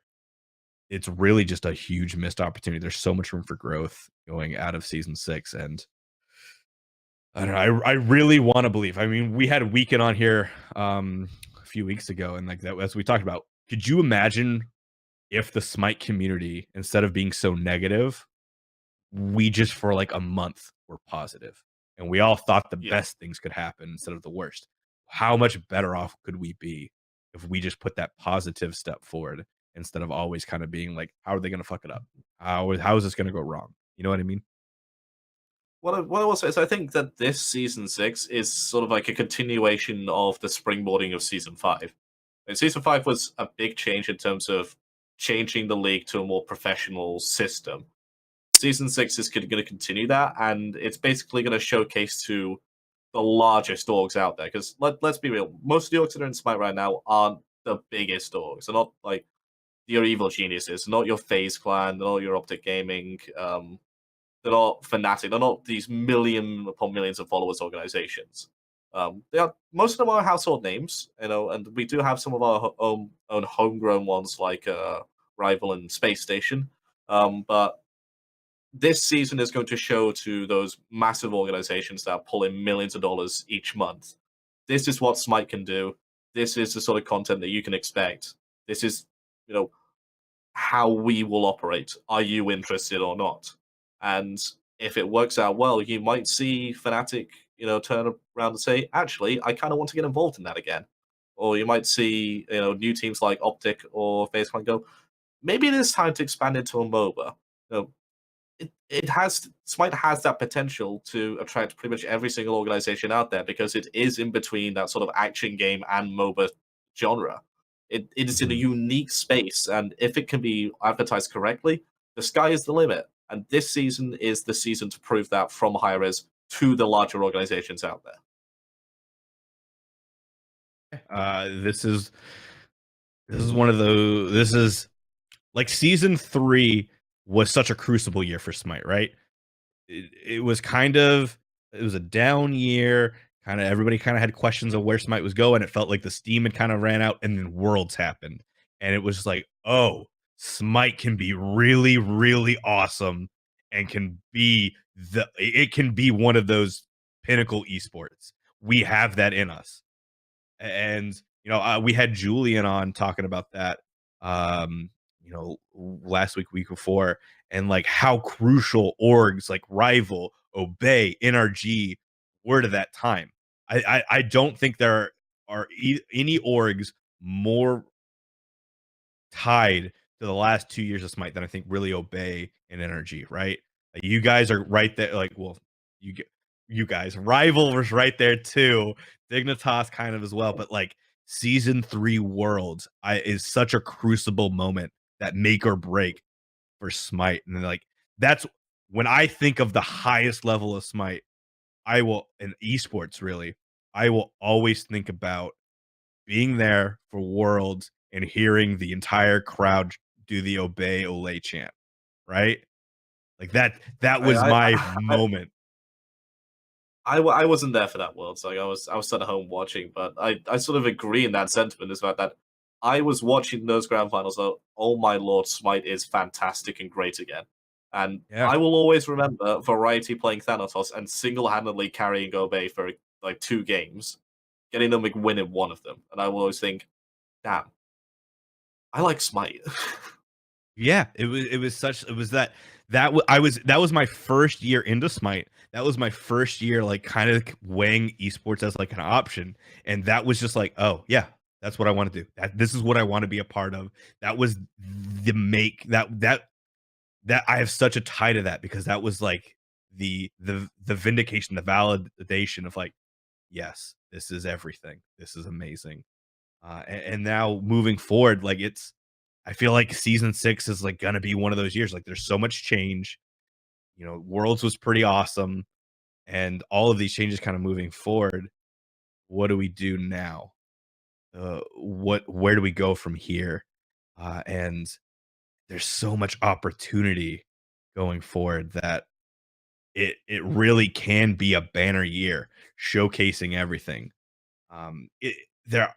it's really just a huge missed opportunity. There's so much room for growth going out of season 6, and I don't know. I really want to believe. I mean, we had a weekend on here a few weeks ago, and like that, as we talked about, could you imagine if the Smite community, instead of being so negative, we just for like a month were positive, and we all thought the Yeah. best things could happen instead of the worst? How much better off could we be if we just put that positive step forward, instead of always kind of being like, how are they going to fuck it up? How is this going to go wrong? You know what I mean? What I will say is I think that this season 6 is sort of like a continuation of the springboarding of season 5. And season 5 was a big change in terms of changing the league to a more professional system. Season 6 is going to continue that, and it's basically going to showcase to the largest orgs out there. Because let's be real, most of the orgs that are in Smite right now aren't the biggest orgs. They're not like your evil geniuses, not your FaZe Clan, not your Optic Gaming. They're not Fnatic. They're not these million upon millions of followers organizations. They are, most of them are household names, and we do have some of our own homegrown ones like Rival and Space Station. But this season is going to show to those massive organizations that pull in millions of dollars each month. This is what Smite can do. This is the sort of content that you can expect. This is, you know, how we will operate. Are you interested or not? And if it works out well, you might see Fnatic, turn around and say, actually, I kind of want to get involved in that again. Or you might see, new teams like Optic or FaZe Clan go, maybe it is time to expand into a MOBA. It has Smite has that potential to attract pretty much every single organization out there because it is in between that sort of action game and MOBA genre. It is in a Mhm. unique space, and if it can be advertised correctly, the sky is the limit. And this season is the season to prove that from Hi-Rez to the larger organizations out there. This is one of those. This is like season 3 was such a crucible year for Smite, right? It was it was a down year. Kind of everybody kind of had questions of where Smite was going. It felt like the steam had kind of ran out, and then Worlds happened, and it was just like, oh, Smite can be really, really awesome, and it can be one of those pinnacle esports. We have that in us. And we had Julian on talking about that, last week before, and like how crucial orgs like Rival, Obey, NRG were to that time. I don't think there are any orgs more tied to the last 2 years of Smite than I think really Obey and Energy, right? Like, you guys are right there. Like, well, you guys, Rival was right there too. Dignitas kind of as well, but like season 3 Worlds is such a crucible moment, that make or break for Smite. And then, like, that's when I think of the highest level of Smite, I will in esports really, I will always think about being there for Worlds and hearing the entire crowd do the Obey Olay chant, right? Like that was my I, moment. I wasn't there for that world, so I was sat at home watching, but I sort of agree in that sentiment as well that I was watching those grand finals. Though, oh my lord, Smite is fantastic and great again, and Yeah. I will always remember Variety playing Thanatos and single-handedly carrying Obey for like 2 games, getting them a win in one of them, and I will always think, damn, I like Smite. Yeah, it was such it was that that was my first year into Smite. That was my first year like kind of weighing esports as like an option, and that was just like, oh yeah, that's what I want to do. This is what I want to be a part of. That was the make that I have such a tie to that, because that was like the vindication, the validation of like, yes, this is everything. This is amazing. And now moving forward, like I feel like season 6 is like gonna be one of those years. Like there's so much change. Worlds was pretty awesome, and all of these changes kind of moving forward. What do we do now? Where do we go from here? And there's so much opportunity going forward that it really can be a banner year, showcasing everything. They're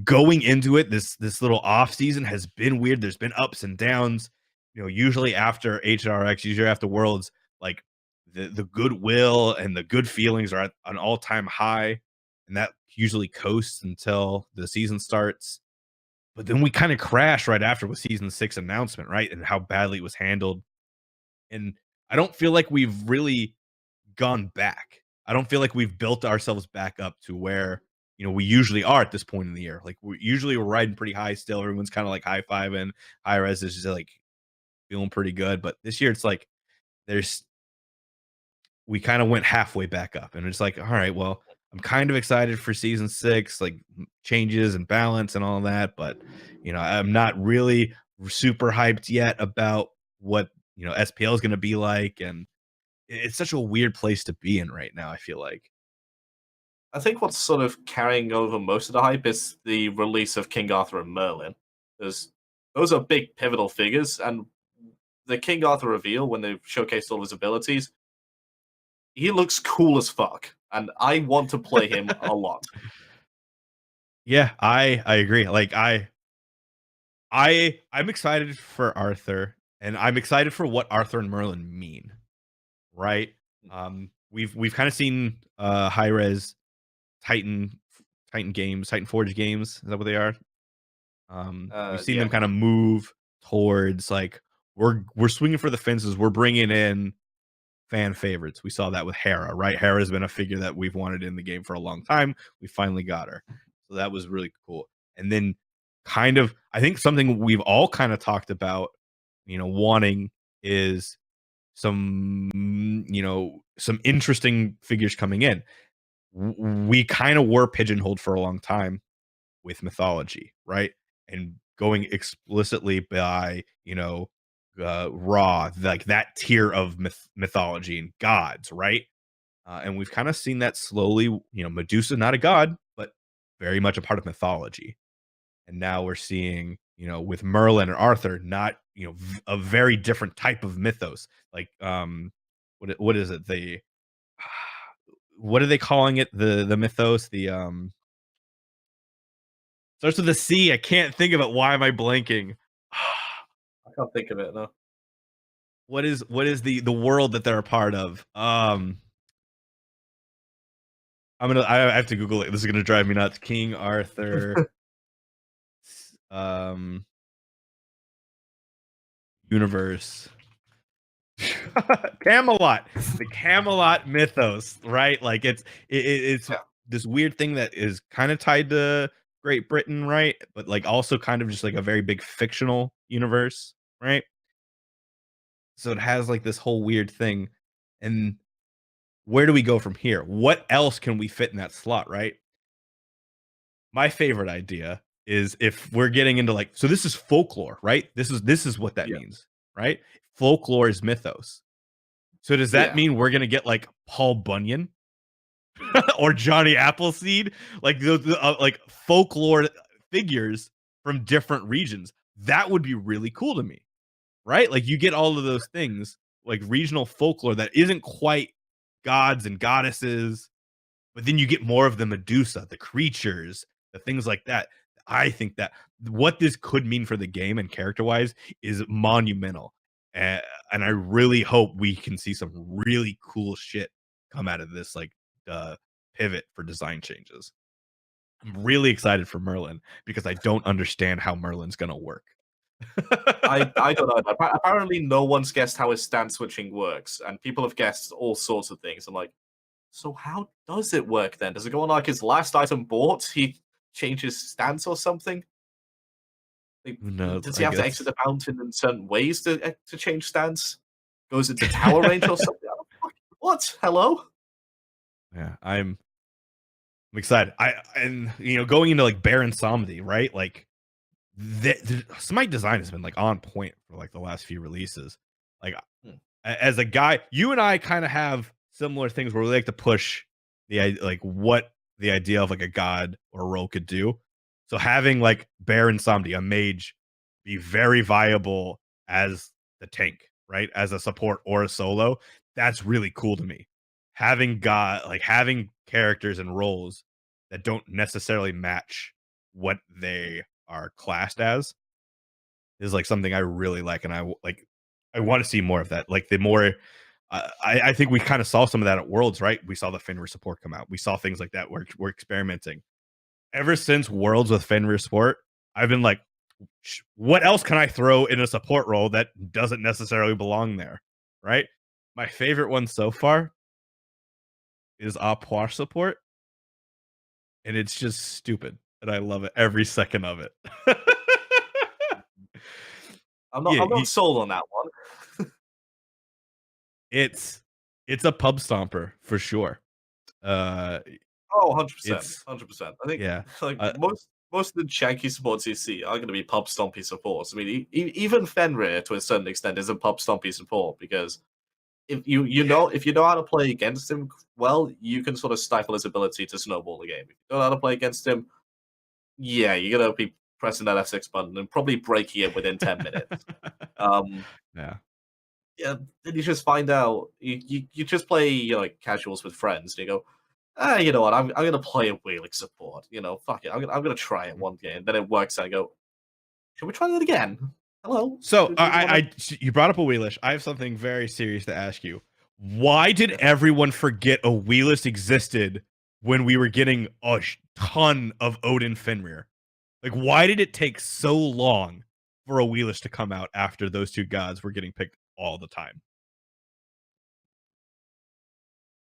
going into it. This little off season has been weird. There's been ups and downs. Usually after HRX, usually after Worlds, like the goodwill and the good feelings are at an all time high, and that usually coasts until the season starts. But then we kind of crash right after with season 6 announcement, right? And how badly it was handled. And I don't feel like we've really gone back. I don't feel like we've built ourselves back up to where we usually are at this point in the year. Like we're riding pretty high still. Everyone's kind of like high five, and Hi-Rez is just like feeling pretty good. But this year it's like there's we kind of went halfway back up, and it's like, all right, well, I'm kind of excited for season 6, like changes and balance and all that, but I'm not really super hyped yet about what SPL is going to be like, and it's such a weird place to be in right now, I feel like. I think what's sort of carrying over most of the hype is the release of King Arthur and Merlin. Because those are big pivotal figures, and the King Arthur reveal when they showcased all his abilities, he looks cool as fuck, and I want to play him a lot. Yeah, I agree. Like I'm excited for Arthur, and I'm excited for what Arthur and Merlin mean, right? We've kind of seen Hi-Rez Titan games, Titan Forge games. Is that what they are? We've seen them Yeah. kind of move towards like we're swinging for the fences. We're bringing in fan favorites. We saw that with Hera, right? Hera has been a figure that we've wanted in the game for a long time. We finally got her. So that was really cool. And then kind of I think something we've all kind of talked about, wanting is some interesting figures coming in. We kind of were pigeonholed for a long time with mythology, right? And going explicitly by, raw, like that tier of mythology and gods, right? And we've kind of seen that slowly. Medusa, not a god, but very much a part of mythology. And now we're seeing, with Merlin and Arthur, not, a very different type of mythos. Like, what is it? What are they calling it? The mythos, starts with a C. I can't think of it. Why am I blanking? I can't think of it now. What is the world that they're a part of? I have to Google it. This is gonna drive me nuts. King Arthur, um, universe, Camelot, the Camelot mythos, right? Like it's Yeah. this weird thing that is kind of tied to Great Britain, right? But like also kind of just like a very big fictional universe, right? So it has like this whole weird thing. And where do we go from here? What else can we fit in that slot, right? my favorite idea is if we're getting into like, so this is folklore, right? This is what that Yeah, means, right? Folklore is mythos. So does that yeah. mean we're gonna get like Paul Bunyan or Johnny Appleseed, like like folklore figures from different regions? That would be really cool to me, right? Like you get all of those things, like regional folklore that isn't quite gods and goddesses, but then you get more of the Medusa, the creatures, the things like that. I think that what this could mean for the game and character wise is monumental. Uh, and I really hope we can see some really cool shit come out of this, like uh, pivot for design changes. I'm really excited for Merlin because I don't understand how Merlin's gonna work. I don't know. Apparently, no one's guessed how his stance switching works, and people have guessed all sorts of things. I'm like, so how does it work then? Does it go on like his last item bought? He changes stance or something? Like, Who knows? does he I have to exit guess. the mountain in certain ways to change stance? Goes into tower range or something? What? Hello? Yeah, I'm excited. And going into like Baron Samedi, right? Like Smite design has been like on point for like the last few releases. Like Hmm. as a guy, you and I kind of have similar things where we like to push like what the idea of like a god or a role could do. So having like Baron Samedi, a mage, be very viable as the tank, right? As a support or a solo, that's really cool to me. Having characters and roles that don't necessarily match what they are classed as is like something I really like, and I want to see more of that. Like the more, I think we kind of saw some of that at Worlds, right? We saw the Fenrir support come out. We saw things like that. We're experimenting. Ever since Worlds with Fenrir support, I've been like, what else can I throw in a support role that doesn't necessarily belong there, right? My favorite one so far is Poir support, and it's just stupid, and I love it every second of it. I'm not. Yeah, I'm not sold on that one. it's it's a pub stomper for sure. Uh, Oh, 100%. it's 100%. I think yeah, like uh, most of the janky supports you see are going to be pub stompy supports. I mean, even Fenrir to a certain extent is a pub stompy support because yeah, if you know how to play against him well, you can sort of stifle his ability to snowball the game. If you don't know how to play against him, yeah, you're gonna be pressing that F6 button and probably breaking it within 10 minutes. Um, yeah. yeah, then you just find out you just play like casuals with friends and you go, ah, you know what, I'm gonna play a wheeling support. Fuck it, I'm gonna try it Mhm. one game. Then it works. And I go, should we try that again? Hello, So do you want to? you brought up a Wheelish. I have something very serious to ask you. Why did everyone forget a Wheelish existed when we were getting a ton of Odin Fenrir? Like, why did it take so long for a Wheelish to come out after those two gods were getting picked all the time?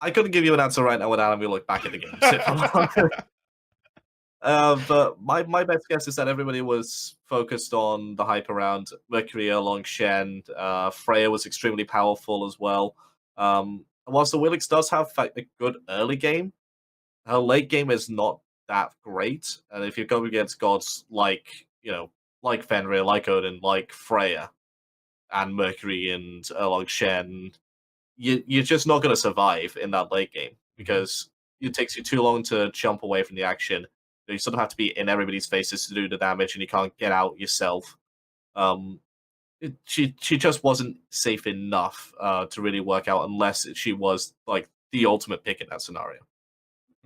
I couldn't give you an answer right now without having to look back at the games. If I'm honest. But my best guess is that everybody was focused on the hype around Mercury along Shen. Freya was extremely powerful as well. Whilst the Willix does have like, a good early game, her late game is not that great. And if you're going against gods like Fenrir, like Odin, like Freya, and Mercury and Erlong Shen, you're just not going to survive in that late game Mhm. because it takes you too long to jump away from the action. You sort of have to be in everybody's faces to do the damage, and you can't get out yourself. Um, she just wasn't safe enough to really work out unless she was like the ultimate pick in that scenario.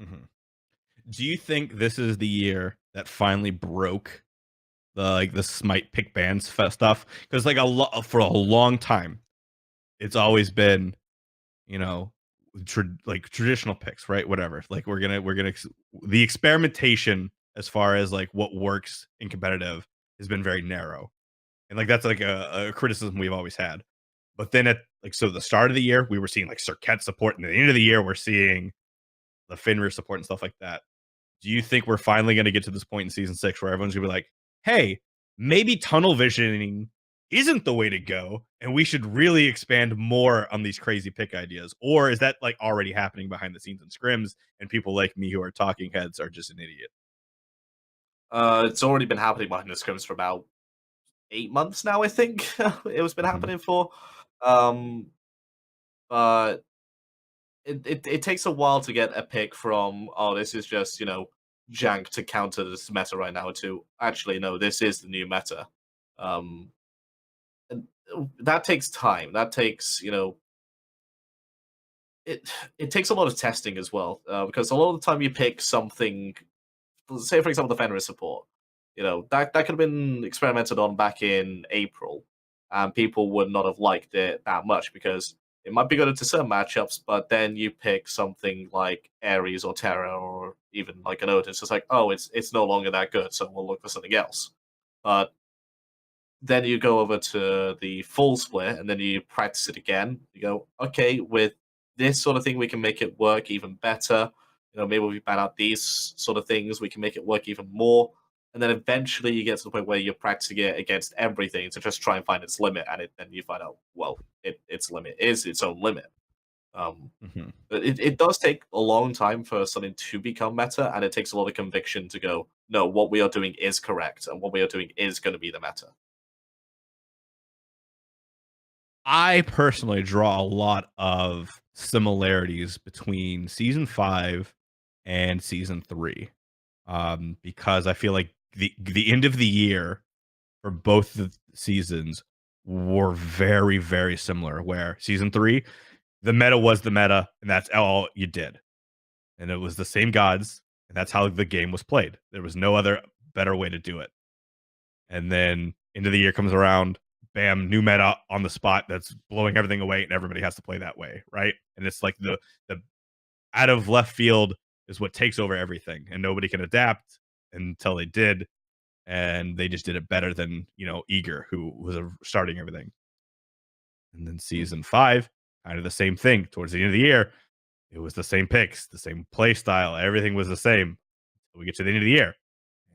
Mhm. Do you think this is the year that finally broke the Smite pick bands stuff? Because like a lot for a long time, it's always been you know like traditional picks, right? Whatever. Like the experimentation as far as like what works in competitive has been very narrow, and like that's like a criticism we've always had. But then at like so the start of the year we were seeing like Circuit support, and at the end of the year we're seeing the Fenrir support and stuff like that. Do you think we're finally going to get to this point in season 6 where everyone's going to be like, hey, maybe tunnel visioning isn't the way to go and we should really expand more on these crazy pick ideas? Or is that like already happening behind the scenes in scrims and people like me who are talking heads are just an idiot? It's already been happening behind the scrims for about 8 months now, I think. It was been Mhm. happening for. Um, but it takes a while to get a pick from, oh, this is just, jank to counter this meta right now, to actually, no, this is the new meta. Um, and that takes time. That takes, it it takes a lot of testing as well, because a lot of the time you pick something, say for example, Defender is support. That could have been experimented on back in April, and people would not have liked it that much because it might be good into certain matchups, but then you pick something like Ares or Terra or even like an Odin. It's just like, oh, it's no longer that good, so we'll look for something else. But then you go over to the full split and then you practice it again. You go, okay, with this sort of thing, we can make it work even better. Maybe we ban out these sort of things, we can make it work even more. And then eventually you get to the point where you're practicing it against everything to just try and find its limit. And then you find out, well, its limit is its own limit. Um, Mhm. but it does take a long time for something to become meta, and it takes a lot of conviction to go, no, what we are doing is correct, and what we are doing is going to be the meta. I personally draw a lot of similarities between season 5 and season 3, because I feel like the end of the year for both the seasons were very, very similar. Where season 3, the meta was the meta, and that's all you did, and it was the same gods, and that's how the game was played. There was no other better way to do it. And then end of the year comes around, bam, new meta on the spot that's blowing everything away, and everybody has to play that way, right? And it's like the out of left field is what takes over everything, and nobody can adapt until they did, and they just did it better than Eager, who was starting everything. And then Hmm. season 5, kind of the same thing. Towards the end of the year, it was the same picks, the same play style, everything was the same. We get to the end of the year,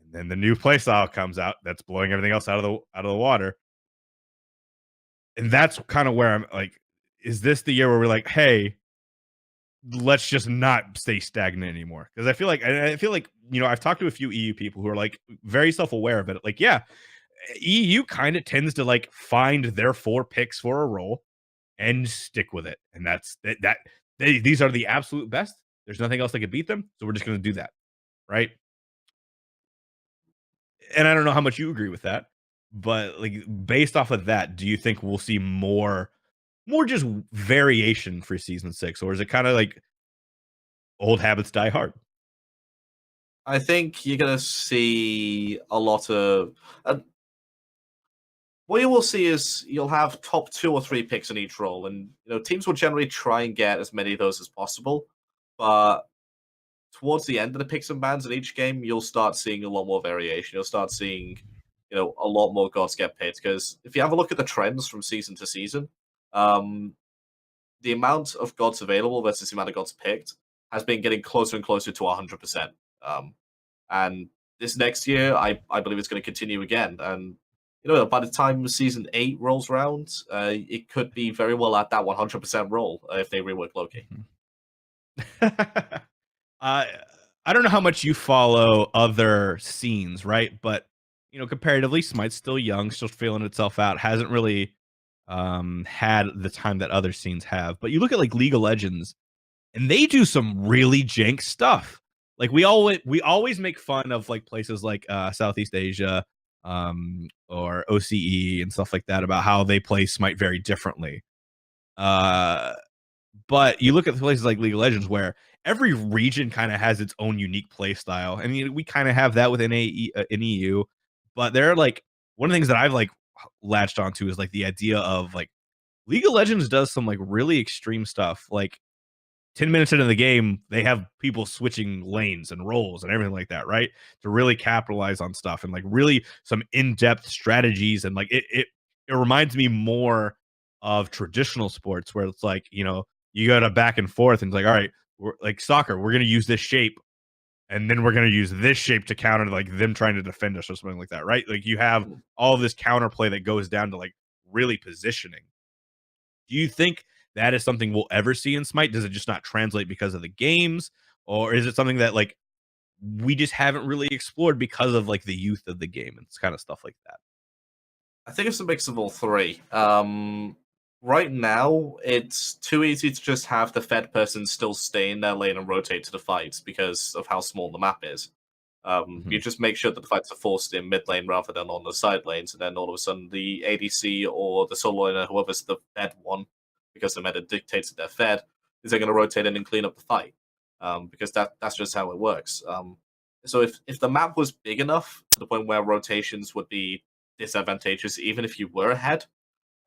and then the new play style comes out that's blowing everything else out of the water. And that's kind of where I'm like, is this the year where we're like, hey, let's just not stay stagnant anymore? Because I feel like I've talked to a few EU people who are like very self aware of it. Like, yeah, EU kind of tends to like find their 4 picks for a role and stick with it, and these are the absolute best. There's nothing else that could beat them, so we're just going to do that, right? And I don't know how much you agree with that, but like based off of that, do you think we'll see more just variation for season 6, or is it kind of like old habits die hard? I think you're going to see a lot of. What you will see is you'll have top 2 or 3 picks in each role, and teams will generally try and get as many of those as possible. But towards the end of the picks and bans in each game, you'll start seeing a lot more variation. You'll start seeing, a lot more gods get picked. Because if you have a look at the trends from season to season, um, the amount of gods available versus the amount of gods picked has been getting closer and closer to 100%. And this next year, I believe it's going to continue again. And by the time season 8 rolls around, it could be very well at that 100% roll if they rework Loki. Mhm. I I don't know how much you follow other scenes, right? But comparatively, Smite's still young, still feeling itself out. Hasn't really had the time that other scenes have. But you look at like League of Legends, and they do some really jank stuff. Like we always make fun of like places like Southeast Asia, or OCE and stuff like that about how they play Smite very differently. Uh, but you look at places like League of Legends where every region kind of has its own unique play style. I mean, we kind of have that within in EU, but they're like one of the things that I've like latched onto is like the idea of like League of Legends does some like really extreme stuff. Like 10 minutes into the game, they have people switching lanes and roles and everything like that, right? To really capitalize on stuff and like really some in-depth strategies. And like it reminds me more of traditional sports where it's like, you go to back and forth and it's like, all right, we're like soccer, we're gonna use this shape, and then we're gonna use this shape to counter like them trying to defend us or something like that, right? Like you have Mm. all of this counterplay that goes down to like really positioning. Do you think that is something we'll ever see in Smite? Does it just not translate because of the games, or is it something that like we just haven't really explored because of like the youth of the game and kind of stuff like that. I think it's a mix of all three. Right now, it's too easy to just have the Fed person still stay in their lane and rotate to the fights because of how small the map is. You Mhm. just make sure that the fights are forced in mid lane rather than on the side lanes, and then all of a sudden the ADC or the solo laner, whoever's the Fed one, because the meta dictates that they're Fed, is they're going to rotate in and clean up the fight. Because that's just how it works. So if the map was big enough to the point where rotations would be disadvantageous, even if you were ahead,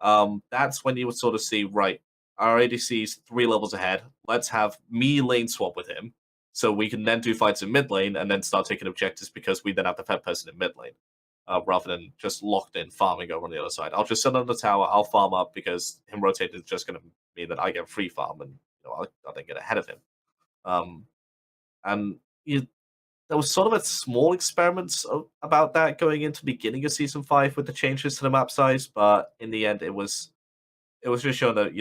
that's when you would sort of see, right, our ADC's 3 levels ahead. Let's have me lane swap with him, so we can then do fights in mid lane and then start taking objectives because we then have the Fed person in mid lane, rather than just locked in farming over on the other side. I'll just sit on the tower, I'll farm up because him rotating is just going to mean that I get free farm and I'll then get ahead of him. Um, and you, there was sort of a small experiments about that going into beginning of season 5 with the changes to the map size, but in the end, it was just shown that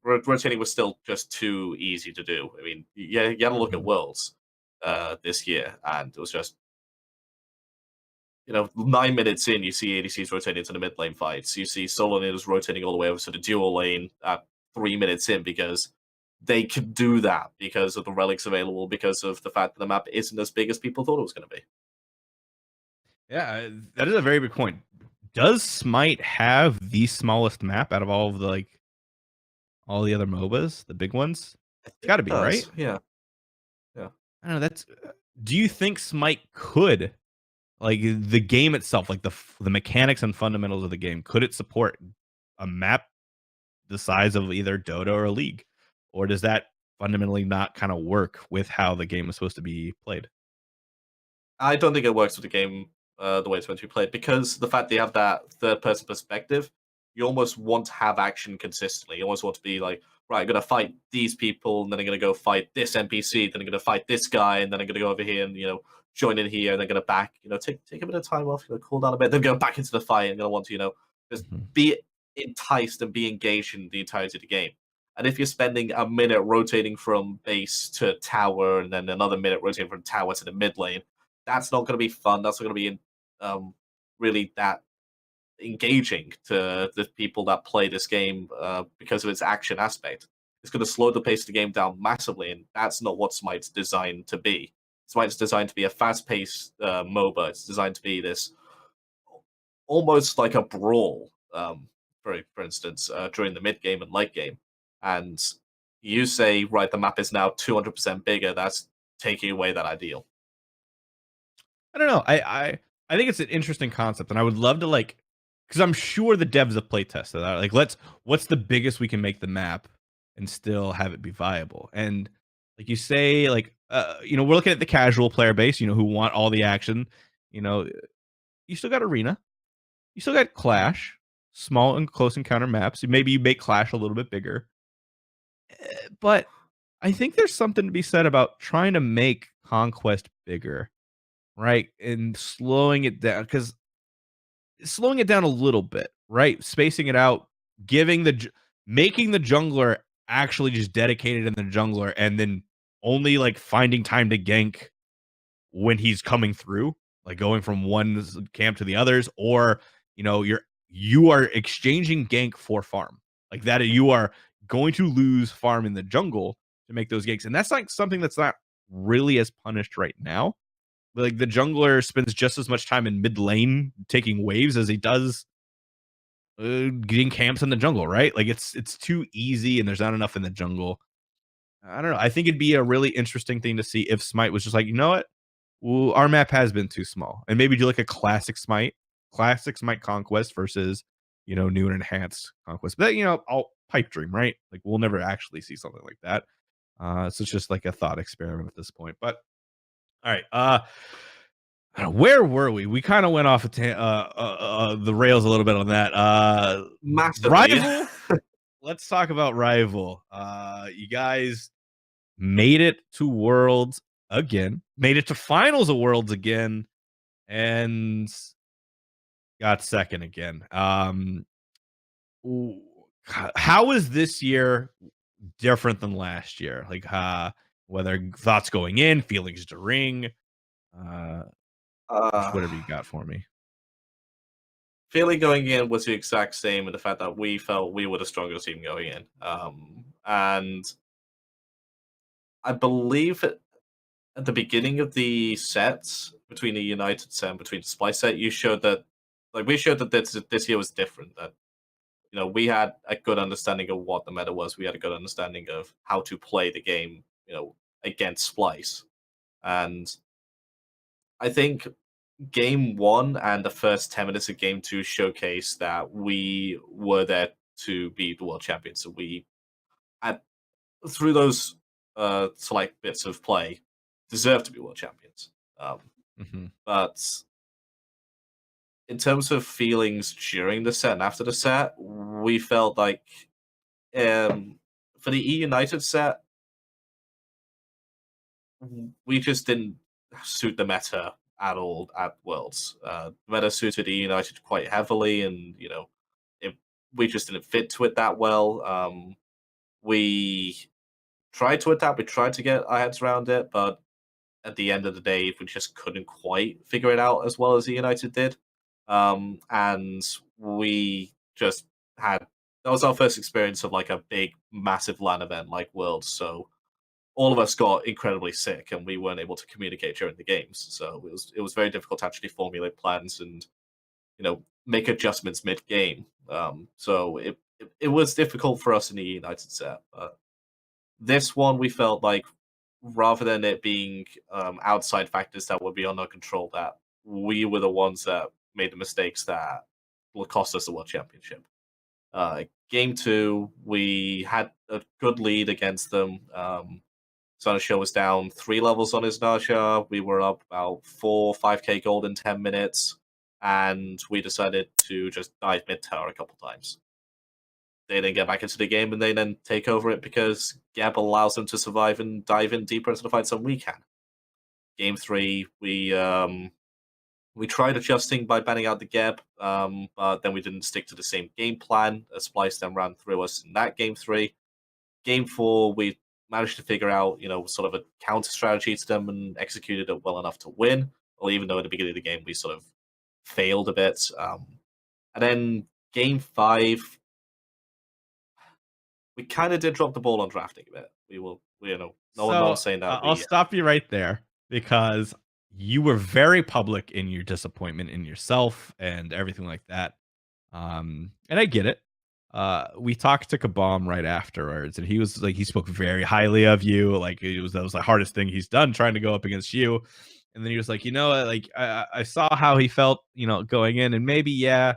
rotating was still just too easy to do. I mean, you got to look at Mhm. Worlds this year, and it was just 9 minutes in, you see ADCs rotating to the mid lane fights. You see solo laners rotating all the way over to the dual lane at 3 minutes in because they could do that because of the relics available, because of the fact that the map isn't as big as people thought it was going to be. Yeah, that is a very big point. Does Smite have the smallest map out of all of the all the other MOBAs, the big ones? I It's think got to it be, right? does. Yeah. Yeah. I don't know. That's. Do you think Smite could like the game itself, like the mechanics and fundamentals of the game, could it support a map the size of either Dota or a League, or does that fundamentally not kind of work with how the game is supposed to be played? I don't think it works with the game the way it's meant to be played because the fact that you have that third person perspective, you almost want to have action consistently. You almost want to be like, right, I'm going to fight these people, and then I'm going to go fight this NPC, then I'm going to fight this guy, and then I'm going to go over here and join in here, and then going to back, take a bit of time off, cool down a bit, then go back into the fight, and going to want to just Mhm. be enticed and be engaged in the entirety of the game. And if you're spending a minute rotating from base to tower, and then another minute rotating from tower to the mid lane, that's not going to be fun. That's not going to be really that engaging to the people that play this game because of its action aspect. It's going to slow the pace of the game down massively, and that's not what Smite's designed to be. Smite's designed to be a fast-paced MOBA. It's designed to be this almost like a brawl, for instance, during the mid game and late game. And you say, right, the map is now 200% bigger. That's taking away that ideal. I don't know. I think it's an interesting concept, and I would love to because I'm sure the devs have play tested that. Like, what's the biggest we can make the map and still have it be viable? And like you say, we're looking at the casual player base, who want all the action. You know, you still got arena, you still got clash, small and close encounter maps. Maybe you make clash a little bit bigger, but I think there's something to be said about trying to make conquest bigger, right? And slowing it down because slowing it down a little bit, right? Spacing it out, making the jungler actually just dedicated in the jungler, and then only finding time to gank when he's coming through, like going from one camp to the others, or you are exchanging gank for farm, like that. You are going to lose farm in the jungle to make those ganks, and that's like something that's not really as punished right now. Like the jungler spends just as much time in mid lane taking waves as he does getting camps in the jungle, right? Like it's too easy, and there's not enough in the jungle. I don't know. I think it'd be a really interesting thing to see if Smite was just like, you know what, well, our map has been too small, and maybe do like a classic Smite conquest versus new and enhanced conquest. But I'll pipe dream, right? Like we'll never actually see something like that. So it's just like a thought experiment at this point. But all right. Where were we? We kind of went off the rails a little bit on that. Massively. Rival. Let's talk about Rival. You guys made it to Worlds again, made it to Finals of Worlds again, and got second again. Ooh, how is this year different than last year? Like, whether thoughts going in, feelings during. Uh, just Uh, whatever you got for me. Feeling going in was the exact same in the fact that we felt we were the strongest team going in. And I believe at the beginning of the sets between the United set and between the Splice set, you showed that, like, we showed that this year was different. That we had a good understanding of what the meta was. We had a good understanding of how to play the game, against Splice. And I think game one and the first 10 minutes of game two showcase that we were there to be the world champions. So we, at, through those select bits of play, deserve to be world champions. Hmm. But in terms of feelings during the set and after the set, we felt like for the E United set, we just didn't suit the meta at all at Worlds. Meta suited E United quite heavily, and it, we just didn't fit to it that well. We tried to adapt, we tried to get our heads around it, but at the end of the day, we just couldn't quite figure it out as well as E United did. And we just had that was our first experience of like a big, massive LAN event like Worlds. So all of us got incredibly sick and we weren't able to communicate during the games. So it was very difficult to actually formulate plans and make adjustments mid game. So it was difficult for us in the United set. But this one we felt like rather than it being outside factors that were beyond our control, that we were the ones that made the mistakes that will cost us the world championship. Game two, we had a good lead against them. Sanasho was down 3 levels on his Naja. We were up about 5K gold in 10 minutes, and we decided to just dive mid tower a couple times. They then get back into the game and they then take over it because Geb allows them to survive and dive in deeper into the fight than we can. Game three, we tried adjusting by banning out the Geb, but then we didn't stick to the same game plan. A Splice then ran through us in that game three. Game four, we managed to figure out, sort of a counter strategy to them and executed it well enough to win. Well, even though at the beginning of the game we sort of failed a bit. And then game five, we kind of did drop the ball on drafting a bit. No So one's saying that I'll we. stop you right there because you were very public in your disappointment in yourself and everything like that. And I get it. We talked to Kabam right afterwards, and he was like, he spoke very highly of you. Like that was the hardest thing he's done trying to go up against you. And then he was like, like I saw how he felt, going in, and maybe yeah,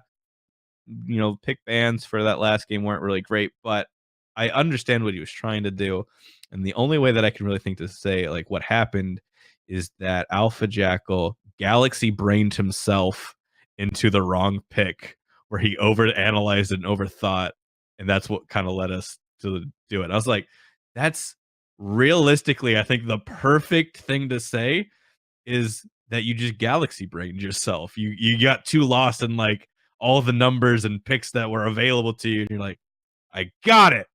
pick bands for that last game weren't really great, but I understand what he was trying to do. And the only way that I can really think to say like what happened is that AlphaJackal galaxy brained himself into the wrong pick where he overanalyzed and overthought. And that's what kind of led us to do it. I was like, that's realistically, I think the perfect thing to say is that you just galaxy brained yourself. You got too lost in like all the numbers and picks that were available to you, and you're like, I got it.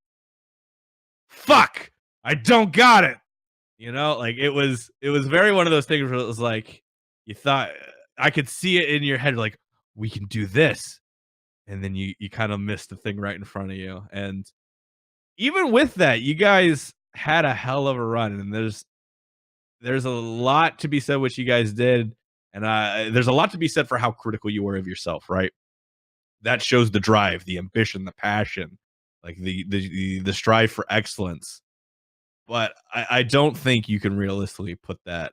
Fuck, I don't got it. Like it was very one of those things where it was like you thought I could see it in your head, like we can do this, and then you kind of missed the thing right in front of you. And even with that, you guys had a hell of a run, and there's a lot to be said what you guys did, and there's a lot to be said for how critical you were of yourself, right? That shows the drive, the ambition, the passion, like the strive for excellence. But I don't think you can realistically put that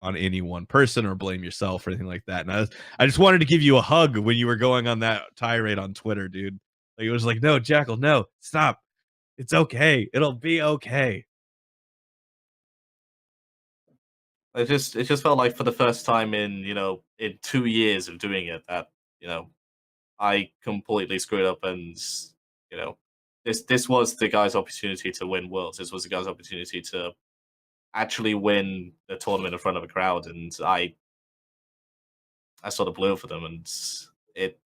on any one person or blame yourself or anything like that. And I just wanted to give you a hug when you were going on that tirade on Twitter, dude. Like it was like, no, Jackal, no, stop. It's okay. It'll be okay. It just felt like for the first time in 2 years of doing it that you know I completely screwed up, and you know this was the guy's opportunity to win worlds. This was the guy's opportunity to actually win the tournament in front of a crowd, and I sort of blew it for them, and it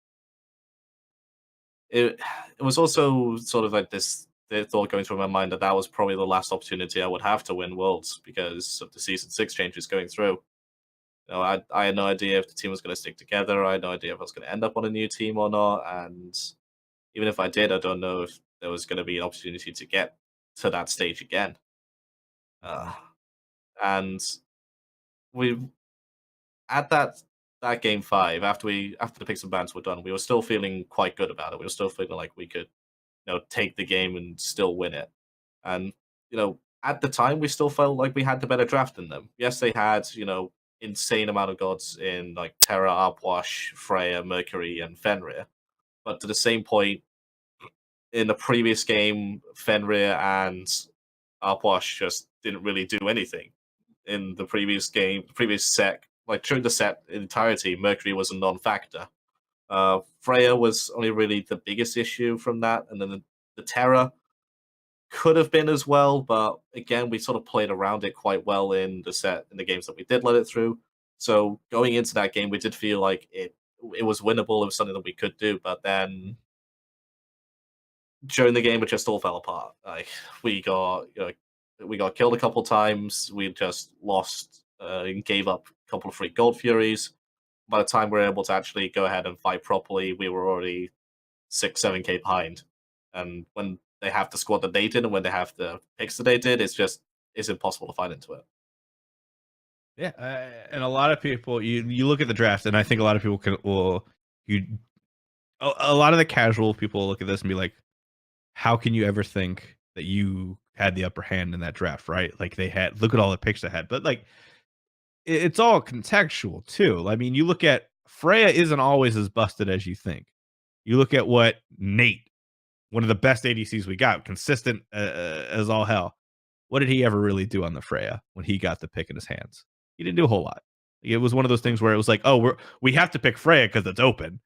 it it was also sort of like this the thought going through my mind that that was probably the last opportunity I would have to win worlds because of the season 6 changes going through. I had no idea if the team was going to stick together. I had no idea if I was going to end up on a new team or not. And even if I did, I don't know if there was going to be an opportunity to get to that stage again. Uh, Mhm. and we at that game 5, after the picks and bans were done, we were still feeling quite good about it. We were still feeling like we could, take the game and still win it. And at the time, we still felt like we had the better draft than them. Yes, they had insane amount of gods in like Terra, Arpwash, Freya, Mercury, and Fenrir. But to the same point, in the previous game, Fenrir and Arpwash just didn't really do anything. In the previous game, the previous set, like during the set in entirety, Mercury was a non-factor. Freya was only really the biggest issue from that, and then the Terra could have been as well, but again, we sort of played around it quite well in the games that we did let it through. So going into that game, we did feel like it was winnable. It was something that we could do, but then during the game, it just all fell apart. Like we got we got killed a couple times. We just lost and gave up a couple of free gold furies. By the time we were able to actually go ahead and fight properly, we were already 6, 7K behind. And when they have the squad that they did, and when they have the picks that they did, it's impossible to fight into it. Yeah, and a lot of people, you look at the draft, and I think a lot of people you a lot of the casual people look at this and be like, how can you ever think that you had the upper hand in that draft, right? Like they had, look at all the picks they had, but like it's all contextual too. I mean, you look at Freya isn't always as busted as you think. You look at what Nate, one of the best ADCs we got, consistent as all hell. What did he ever really do on the Freya when he got the pick in his hands? He didn't do a whole lot. It was one of those things where it was like, oh, we have to pick Freya because it's open,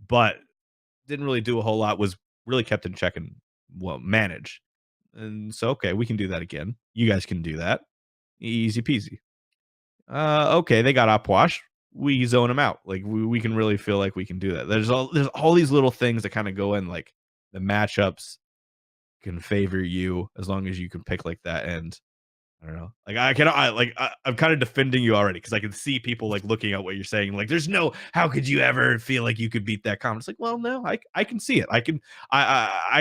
but didn't really do a whole lot. Was really kept in check and well managed. And so, okay, we can do that again. You guys can do that. Easy peasy. Okay, they got Upwash. We zone them out. Like we can really feel like we can do that. There's all these little things that kind of go in, like the matchups can favor you as long as you can pick like that. And I don't know. Like I'm kind of defending you already because I can see people like looking at what you're saying. Like, there's no how could you ever feel like you could beat that comment? It's like, well, no, I can see it. I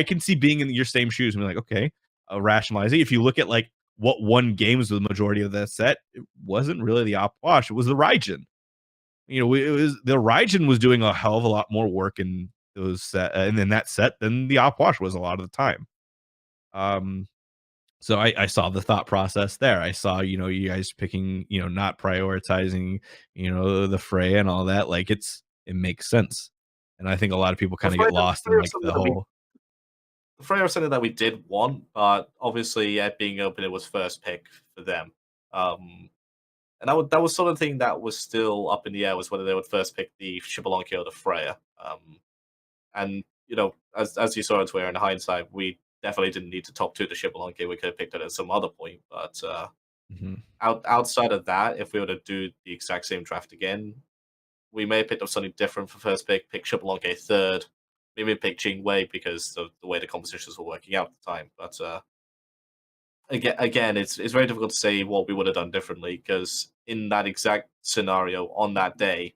can see being in your same shoes and be like, okay, rationalizing. If you look at like what won games with the majority of that set, it wasn't really the op wash. It was the Raijin. It was the Raijin was doing a hell of a lot more work in those set and in that set than the op wash was a lot of the time. Um, so I saw the thought process there. I saw, you guys picking, not prioritizing, the fray and all that. Like it makes sense. And I think a lot of people The kind of get lost in Freya like was the something that we whole the Freya was something that we did want, but obviously it being open, it was first pick for them. Um, and that was sort of thing that was still up in the air, was whether they would first pick the Shibboleth or the Freya. And as you saw on Twitter, in hindsight, we definitely didn't need to top two the Shibboleth. We could have picked it at some other point, but Mhm. outside of that, if we were to do the exact same draft again, we may have picked up something different for first pick Shibboleth third, maybe pick Jing Wei because of the way the competitions were working out at the time. But again, it's very difficult to say what we would have done differently because in that exact scenario on that day,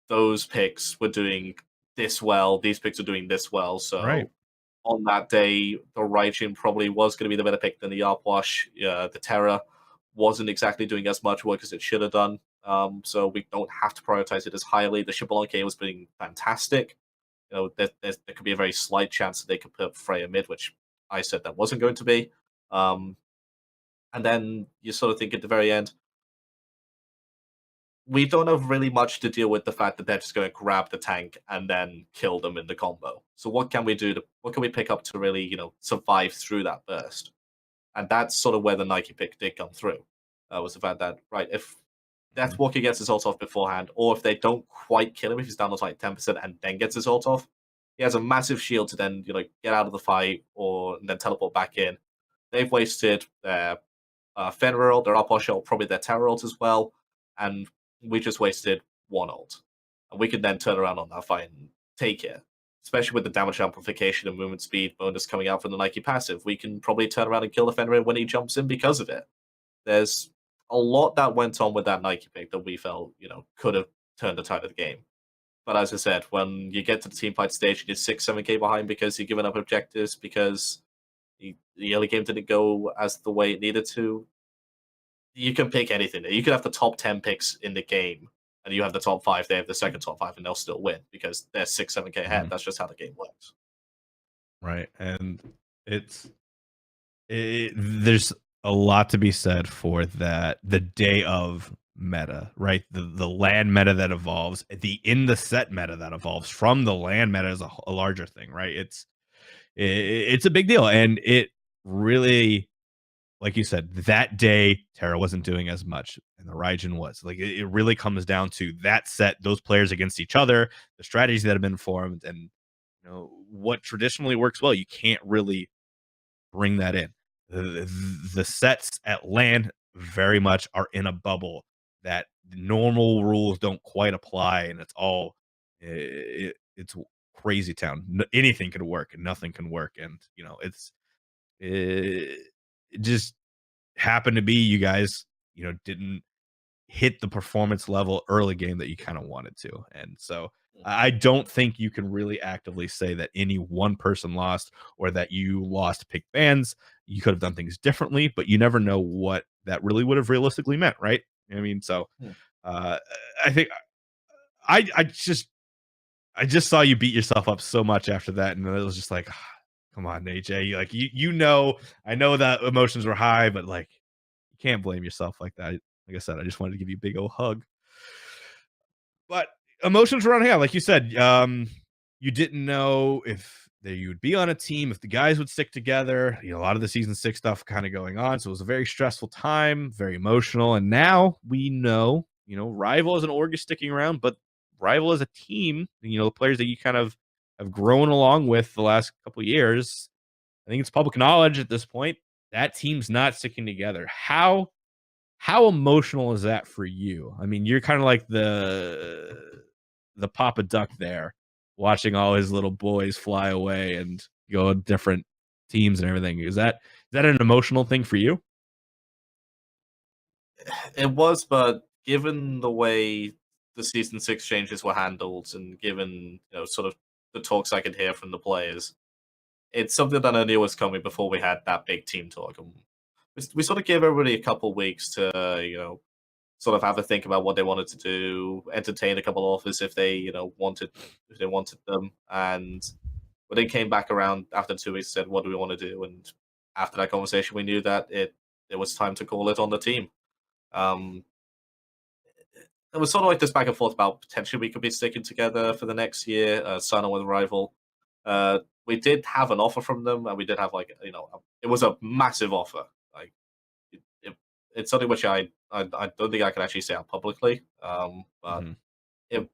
those picks were doing this well, these picks are doing this well. Right. So on that day, the Raijin probably was going to be the better pick than the Yarpwash. The Terra wasn't exactly doing as much work as it should have done. So we don't have to prioritize it as highly. The Shibboleth was being fantastic. There could be a very slight chance that they could put Freya mid, which I said that wasn't going to be. Um, and then you sort of think at the very end, we don't have really much to deal with the fact that they're just going to grab the tank and then kill them in the combo. So what can we do? What can we pick up to really, survive through that burst? And that's sort of where the Nike pick did come through. Was the fact that right, if Mhm. Deathwalker gets his ult off beforehand, or if they don't quite kill him, if he's down to like 10% and then gets his ult off, he has a massive shield to then get out of the fight or then teleport back in. They've wasted their Fenrir ult, their Upwash ult, probably their Terror ult as well, and we just wasted one ult. And we can then turn around on that fight and take it. Especially with the damage amplification and movement speed bonus coming out from the Nike passive, we can probably turn around and kill the Fenrir when he jumps in because of it. There's a lot that went on with that Nike pick that we felt, could have turned the tide of the game. But as I said, when you get to the team fight stage and you're 6, 7K behind because you're giving up objectives because the early game didn't go as the way it needed to, you can pick anything. You could have the top 10 picks in the game, and you have the top 5, they have the second top 5, and they'll still win because they're 6, 7K ahead. Mhm. That's just how the game works. Right, and there's a lot to be said for that. The day of meta, right? The land meta that evolves, the in the set meta that evolves from the land meta is a larger thing, right? It's a big deal, and it really, like you said, that day Terra wasn't doing as much, and the Raijin was. Like it really comes down to that set, those players against each other, the strategies that have been formed, and what traditionally works well. You can't really bring that in. The sets at land very much are in a bubble that normal rules don't quite apply, and it's all it's crazy town. Anything can work, and nothing can work, and it, it just happened to be you guys didn't hit the performance level early game that you kind of wanted to. And so I don't think you can really actively say that any one person lost or that you lost pick bans. You could have done things differently, but you never know what that really would have realistically meant, right? I mean, so Yeah. uh, I think I just saw you beat yourself up so much after that, and it was just like, come on, AJ, like I know that emotions were high, but like you can't blame yourself like that. Like I said, I just wanted to give you a big old hug. But emotions were on hand, like you said. You didn't know if you would be on a team, if the guys would stick together. A lot of the season 6 stuff kind of going on, so it was a very stressful time, very emotional. And now we know, Rival as an org is sticking around, but Rival as a team, the players that you kind of have grown along with the last couple of years. I think it's public knowledge at this point that team's not sticking together. How emotional is that for you? I mean, you're kind of like the Papa Duck there, watching all his little boys fly away and go to different teams and everything. Is that an emotional thing for you? It was, but given the way the season 6 changes were handled, and given sort of the talks I could hear from the players, it's something that I knew was coming before we had that big team talk. And we sort of gave everybody a couple weeks to sort of have a think about what they wanted to do, entertain a couple offers if they wanted them, and when they came back around after 2 weeks, said, "What do we want to do?" And after that conversation, we knew that it was time to call it on the team. Um, it was sort of like this back and forth about potentially we could be sticking together for the next year, Sana with Rival. We did have an offer from them, and we did have it was a massive offer. Like it, it, it's something which I don't think I can actually say out publicly. But Mhm. it,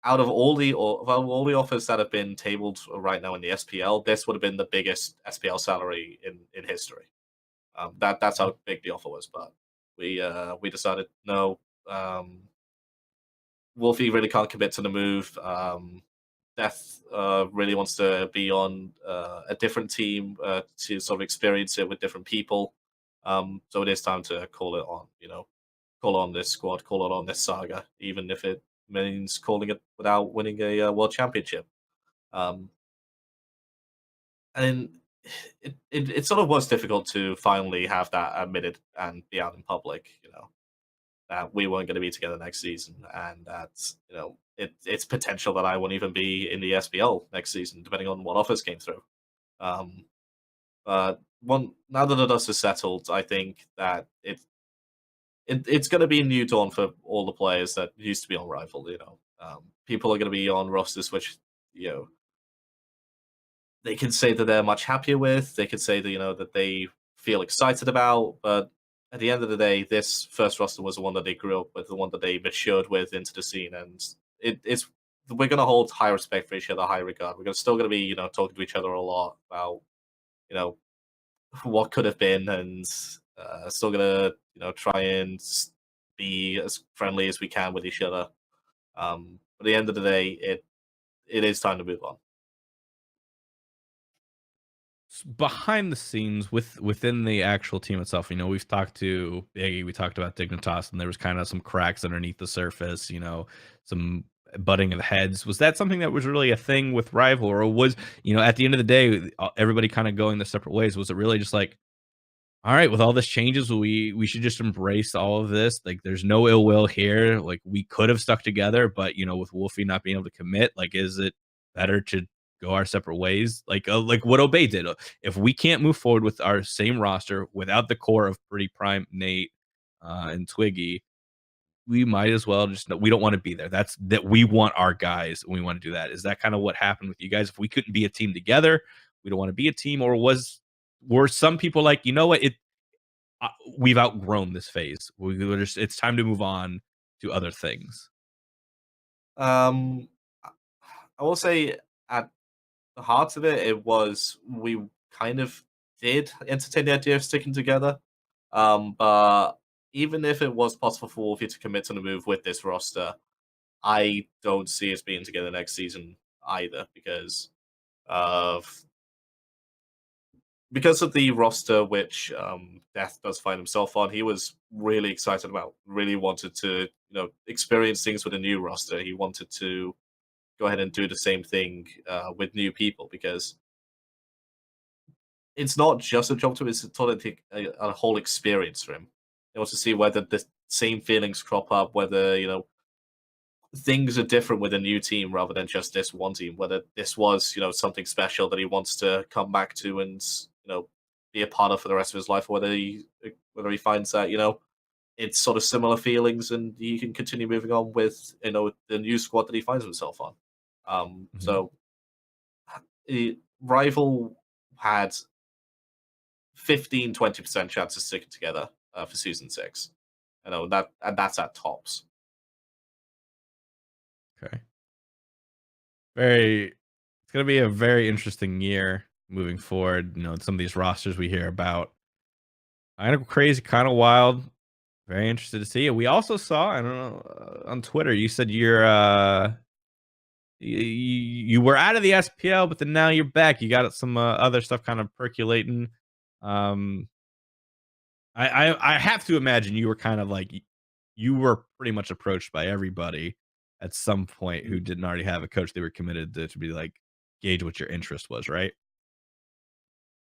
out of all the offers that have been tabled right now in the SPL, this would have been the biggest SPL salary in history. That's how big the offer was, but we decided no. Wolfie really can't commit to the move. Death really wants to be on a different team to sort of experience it with different people. So it is time to call it on. Call on this squad, call it on this saga, even if it means calling it without winning a world championship. Um, and it sort of was difficult to finally have that admitted and be out in public. That we weren't going to be together next season, and that it's potential that I won't even be in the SPL next season, depending on what offers came through. Um, but now that the dust is settled, I think that it's going to be a new dawn for all the players that used to be on Rival. People are going to be on rosters which you know they can say that they're much happier with. They could say that that they feel excited about, but at the end of the day, this first roster was the one that they grew up with, the one that they matured with into the scene, and it's we're going to hold high respect for each other, high regard. We're still going to be talking to each other a lot about you know what could have been, and still going to try and be as friendly as we can with each other. But at the end of the day, it is time to move on. behind the scenes within the actual team itself, we've talked to Biggie, we talked about Dignitas, and there was kind of some cracks underneath the surface, some butting of heads. Was that something that was really a thing with Rival, or was, at the end of the day, everybody kind of going their separate ways? Was it really just like, all right, with all this changes, we should just embrace all of this. Like, there's no ill will here. Like, we could have stuck together, but with Wolfie not being able to commit, like, is it better to go our separate ways? Like what Obey did. If we can't move forward with our same roster without the core of Pretty Prime, Nate, and Twiggy, we might as well just we don't want to be there. That's that we want our guys and we want to do that. Is that kind of what happened with you guys? If we couldn't be a team together, we don't want to be a team, or were some people like, what, uh, we've outgrown this phase. It's time to move on to other things. Um, I will say at the heart of it, it was we kind of did entertain the idea of sticking together. But even if it was possible for Wolfie to commit to the move with this roster, I don't see us being together next season either of because of the roster which Death does find himself on. He was really excited about, really wanted to experience things with a new roster. He wanted to go ahead and do the same thing with new people because it's not just a job to him, it's a whole experience for him. He wants to see whether the same feelings crop up, whether things are different with a new team rather than just this one team. Whether this was something special that he wants to come back to and be a part of for the rest of his life, or whether he finds that it's sort of similar feelings and he can continue moving on with the new squad that he finds himself on. Mhm. So Rival had 15-20% chance of sticking together for season 6. That's at tops. Okay. It's gonna be a very interesting year moving forward. Some of these rosters we hear about, kind of crazy, kind of wild. Very interested to see it. We also saw, I don't know, on Twitter, you said you were out of the SPL, but then now you're back. You got some other stuff kind of percolating. Um, I have to imagine you were kind of like, you were pretty much approached by everybody at some point who didn't already have a coach they were committed to be like, gauge what your interest was, right?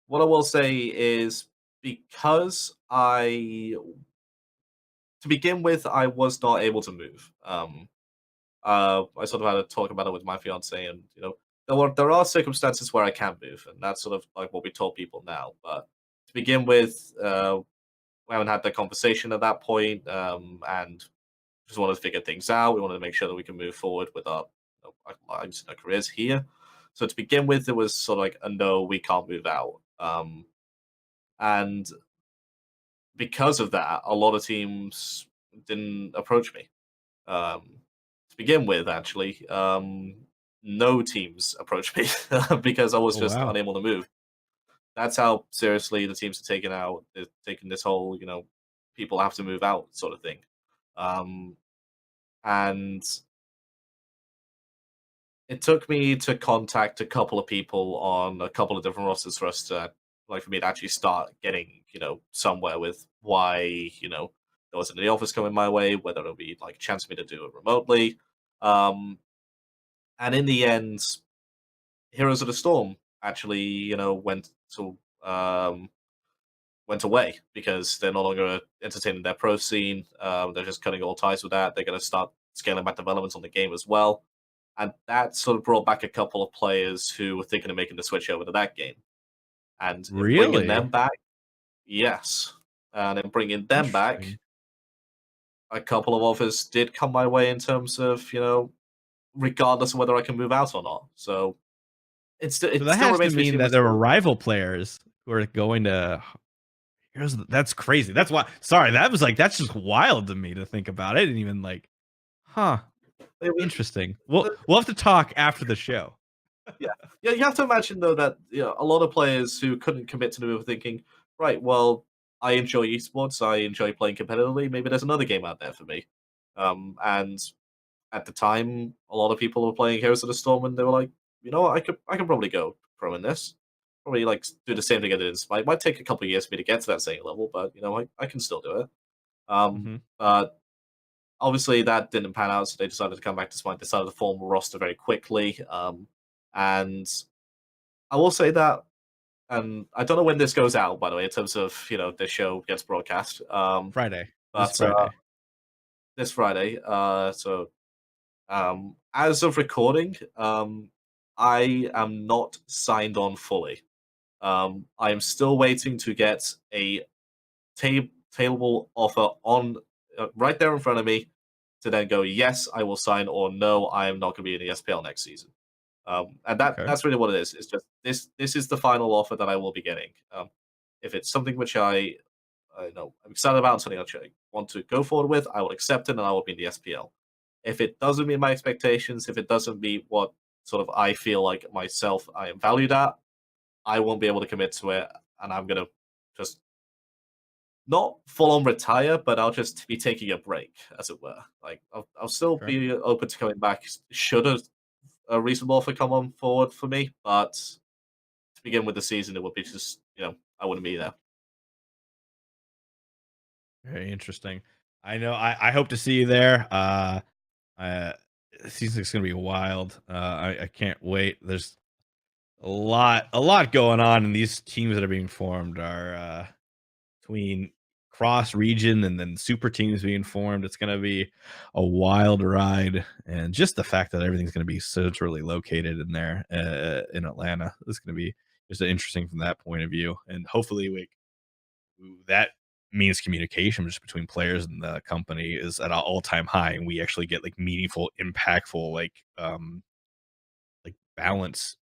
What I will say is because to begin with, I was not able to move. I sort of had a talk about it with my fiance, and there are circumstances where I can move, and that's sort of like what we told people now. But to begin with, we haven't had that conversation at that point, and just wanted to figure things out. We wanted to make sure that we can move forward with our lives and our careers here. So to begin with, it was sort of like a no, we can't move out. And because of that, a lot of teams didn't approach me. To begin with, actually, no teams approached me because I was Oh just wow. unable to move. That's how seriously the teams are taking this whole, people have to move out sort of thing. Um, and it took me to contact a couple of people on a couple of different rosters for us to like for me to actually start getting, somewhere with why, there wasn't any offers coming my way, whether it'll be like a chance for me to do it remotely. Um, and in the end, Heroes of the Storm actually, um went away because they're no longer entertaining their pro scene. They're just cutting all ties with that. They're going to start scaling back development on the game as well. And that sort of brought back a couple of players who were thinking of making the switch over to that game. And in bringing them Really back, yes. And in bringing them back, interesting. a couple of offers did come my way in terms of, regardless of whether I can move out or not. So So it that still has to remains to be mean seen. that there were rival players who are going to. That's crazy. That's why. Sorry, that's just wild to me to think about. I didn't even like. Huh. Interesting. We'll have to talk after the show. Yeah, yeah. You have to imagine though that a lot of players who couldn't commit to the move were thinking, right, well, I enjoy esports, I enjoy playing competitively. Maybe there's another game out there for me. And at the time, a lot of people were playing Heroes of the Storm, and they were like, I could probably go pro in this. probably like do the same thing I did in Spike. It might take a couple of years for me to get to that same level, but I can still do it. Hmm. But obviously that didn't pan out, so they decided to come back to Smite. They decided to form a roster very quickly. And I will say that, and I don't know when this goes out, by the way, in terms of the show gets broadcast. Friday, this But Friday. this Friday, so as of recording, I am not signed on fully. I am still waiting to get a tailable offer on right there in front of me to then go, yes, I will sign, or no, I am not going to be in the SPL next season. And Okay, that's really what it is. It's just this is the final offer that I will be getting. If it's something which I know I'm excited about and something I want to go forward with, I will accept it and I will be in the SPL. If it doesn't meet my expectations, if it doesn't meet what sort of I feel like myself I am valued at, I won't be able to commit to it, and I'm gonna just not full on retire, but I'll just be taking a break, as it were. Like I'll still sure. be open to coming back should a reasonable offer come on forward for me, but to begin with the season, it would be just I wouldn't be there. Very interesting. I know. I hope to see you there. Uh, season's gonna be wild. I can't wait. There's a lot going on, and these teams that are being formed are between cross region and then super teams being formed. It's going to be a wild ride, and just the fact that everything's going to be centrally located in there in Atlanta is going to be just interesting from that point of view. And hopefully, that means communication just between players and the company is at an all-time high, and we actually get like meaningful, impactful, like balance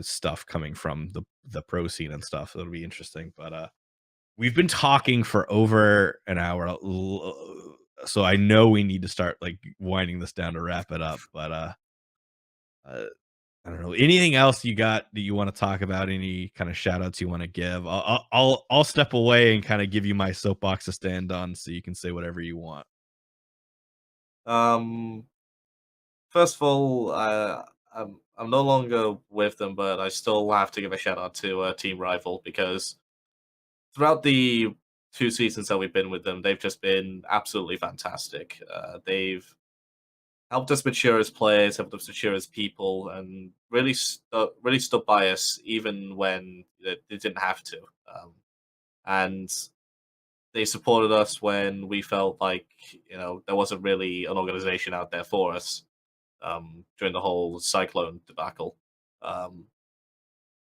stuff coming from the pro scene and stuff. So it'll be interesting. But we've been talking for over an hour, so I know we need to start like winding this down to wrap it up. But uh I don't know, anything else you got that you want to talk about, any kind of shout outs you want to give. I'll step away and kind of give you my soapbox to stand on so you can say whatever you want. Um, First of all, I'm no longer with them, but I still have to give a shout out to Team Rival because throughout the 2 seasons that we've been with them, they've just been absolutely fantastic. They've helped us mature as players, helped us mature as people, and really stood by us even when they didn't have to. And they supported us when we felt like there wasn't really an organization out there for us during the whole Cyclone debacle. Um,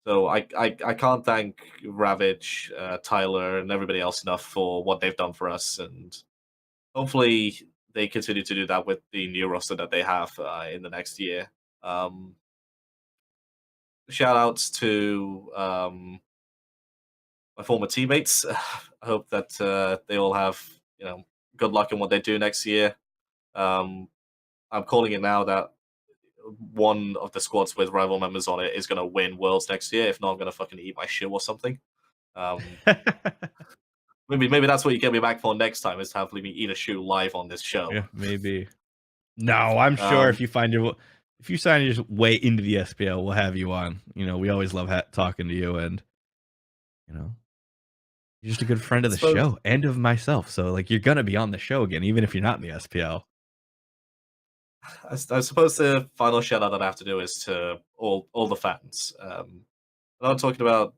so I can't thank Ravage, Tyler, and everybody else enough for what they've done for us, and hopefully they continue to do that with the new roster that they have in the next year. Um, Shout outs to my former teammates. I hope that they all have good luck in what they do next year. Um, I'm calling it now that one of the squads with rival members on it is going to win Worlds next year. If not, I'm going to fucking eat my shoe or something. Um, maybe that's what you get me back for next time is to have me eat a shoe live on this show. Yeah, maybe. No, I'm sure Um, if you sign your way into the SPL, we'll have you on. We always love talking to you, and you know, you're just a good friend I of the suppose show and of myself. So like, you're gonna be on the show again, even if you're not in the SPL. I suppose the final shout out that I have to do is to all the fans. I'm not talking about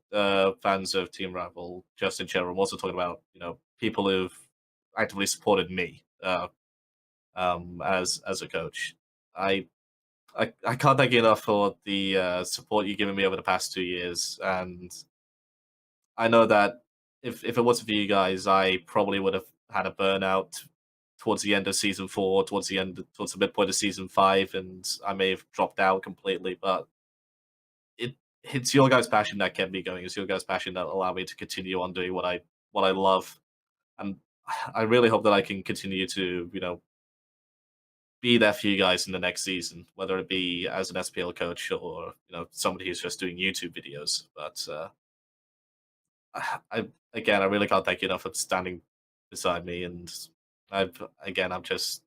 fans of Team Rival just in general. I'm also talking about people who've actively supported me as a coach. I I can't thank you enough for the support you've given me over the past 2 years, and I know that if it wasn't for you guys, I probably would have had a burnout towards the end of season 4, towards the midpoint of season 5, and I may have dropped out completely. But it it's your guys' passion that kept me going. It's your guys' passion that allowed me to continue on doing what I love, and I really hope that I can continue to be there for you guys in the next season, whether it be as an SPL coach or somebody who's just doing YouTube videos. But I really can't thank you enough for standing beside me, and I'm just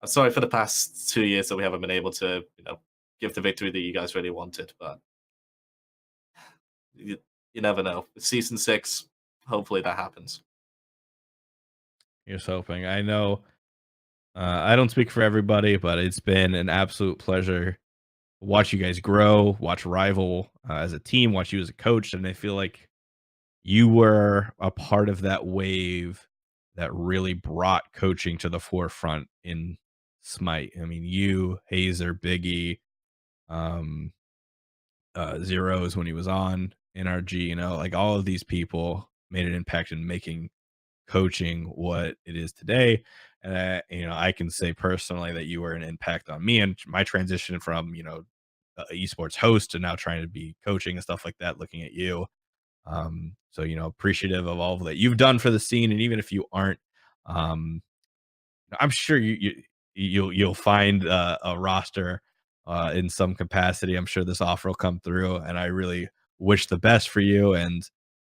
I'm sorry for the past 2 years that we haven't been able to give the victory that you guys really wanted, but you never know. Season 6, hopefully that happens. Here's hoping. I know I don't speak for everybody, but it's been an absolute pleasure to watch you guys grow, watch Rival as a team, watch you as a coach, and I feel like you were a part of that wave that really brought coaching to the forefront in Smite. I mean, you, Hazer, Biggie, um, Zeros when he was on NRG, like all of these people made an impact in making coaching what it is today. And I can say personally that you were an impact on me and my transition from esports host to now trying to be coaching and stuff like that. Looking at you, so appreciative of all that you've done for the scene, and even if you aren't, um, I'm sure you'll find a roster in some capacity. I'm sure this offer will come through, and I really wish the best for you. And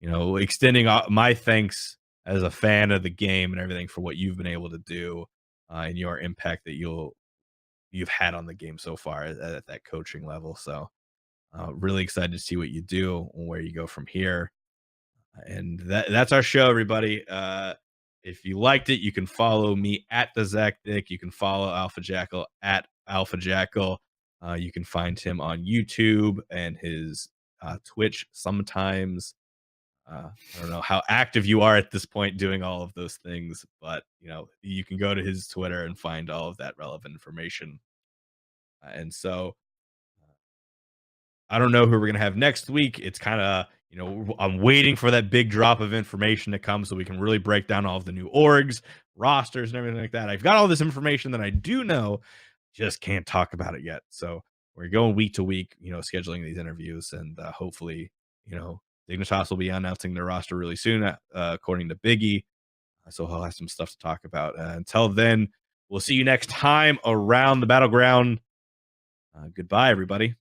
extending my thanks as a fan of the game and everything for what you've been able to do and your impact that you've had on the game so far at that coaching level. So really excited to see what you do and where you go from here. And that's our show, everybody. If you liked it, you can follow me at the Zach Dick. You can follow AlphaJackal at AlphaJackal. You can find him on YouTube and his Twitch sometimes. I don't know how active you are at this point doing all of those things, but you can go to his Twitter and find all of that relevant information. And so I don't know who we're gonna have next week. It's kind of I'm waiting for that big drop of information to come so we can really break down all of the new orgs, rosters, and everything like that. I've got all this information that I do know, just can't talk about it yet. So we're going week to week, scheduling these interviews, and hopefully, Dignitas will be announcing their roster really soon, according to Biggie. So he'll have some stuff to talk about. Until then, we'll see you next time around the Battleground. Goodbye, everybody.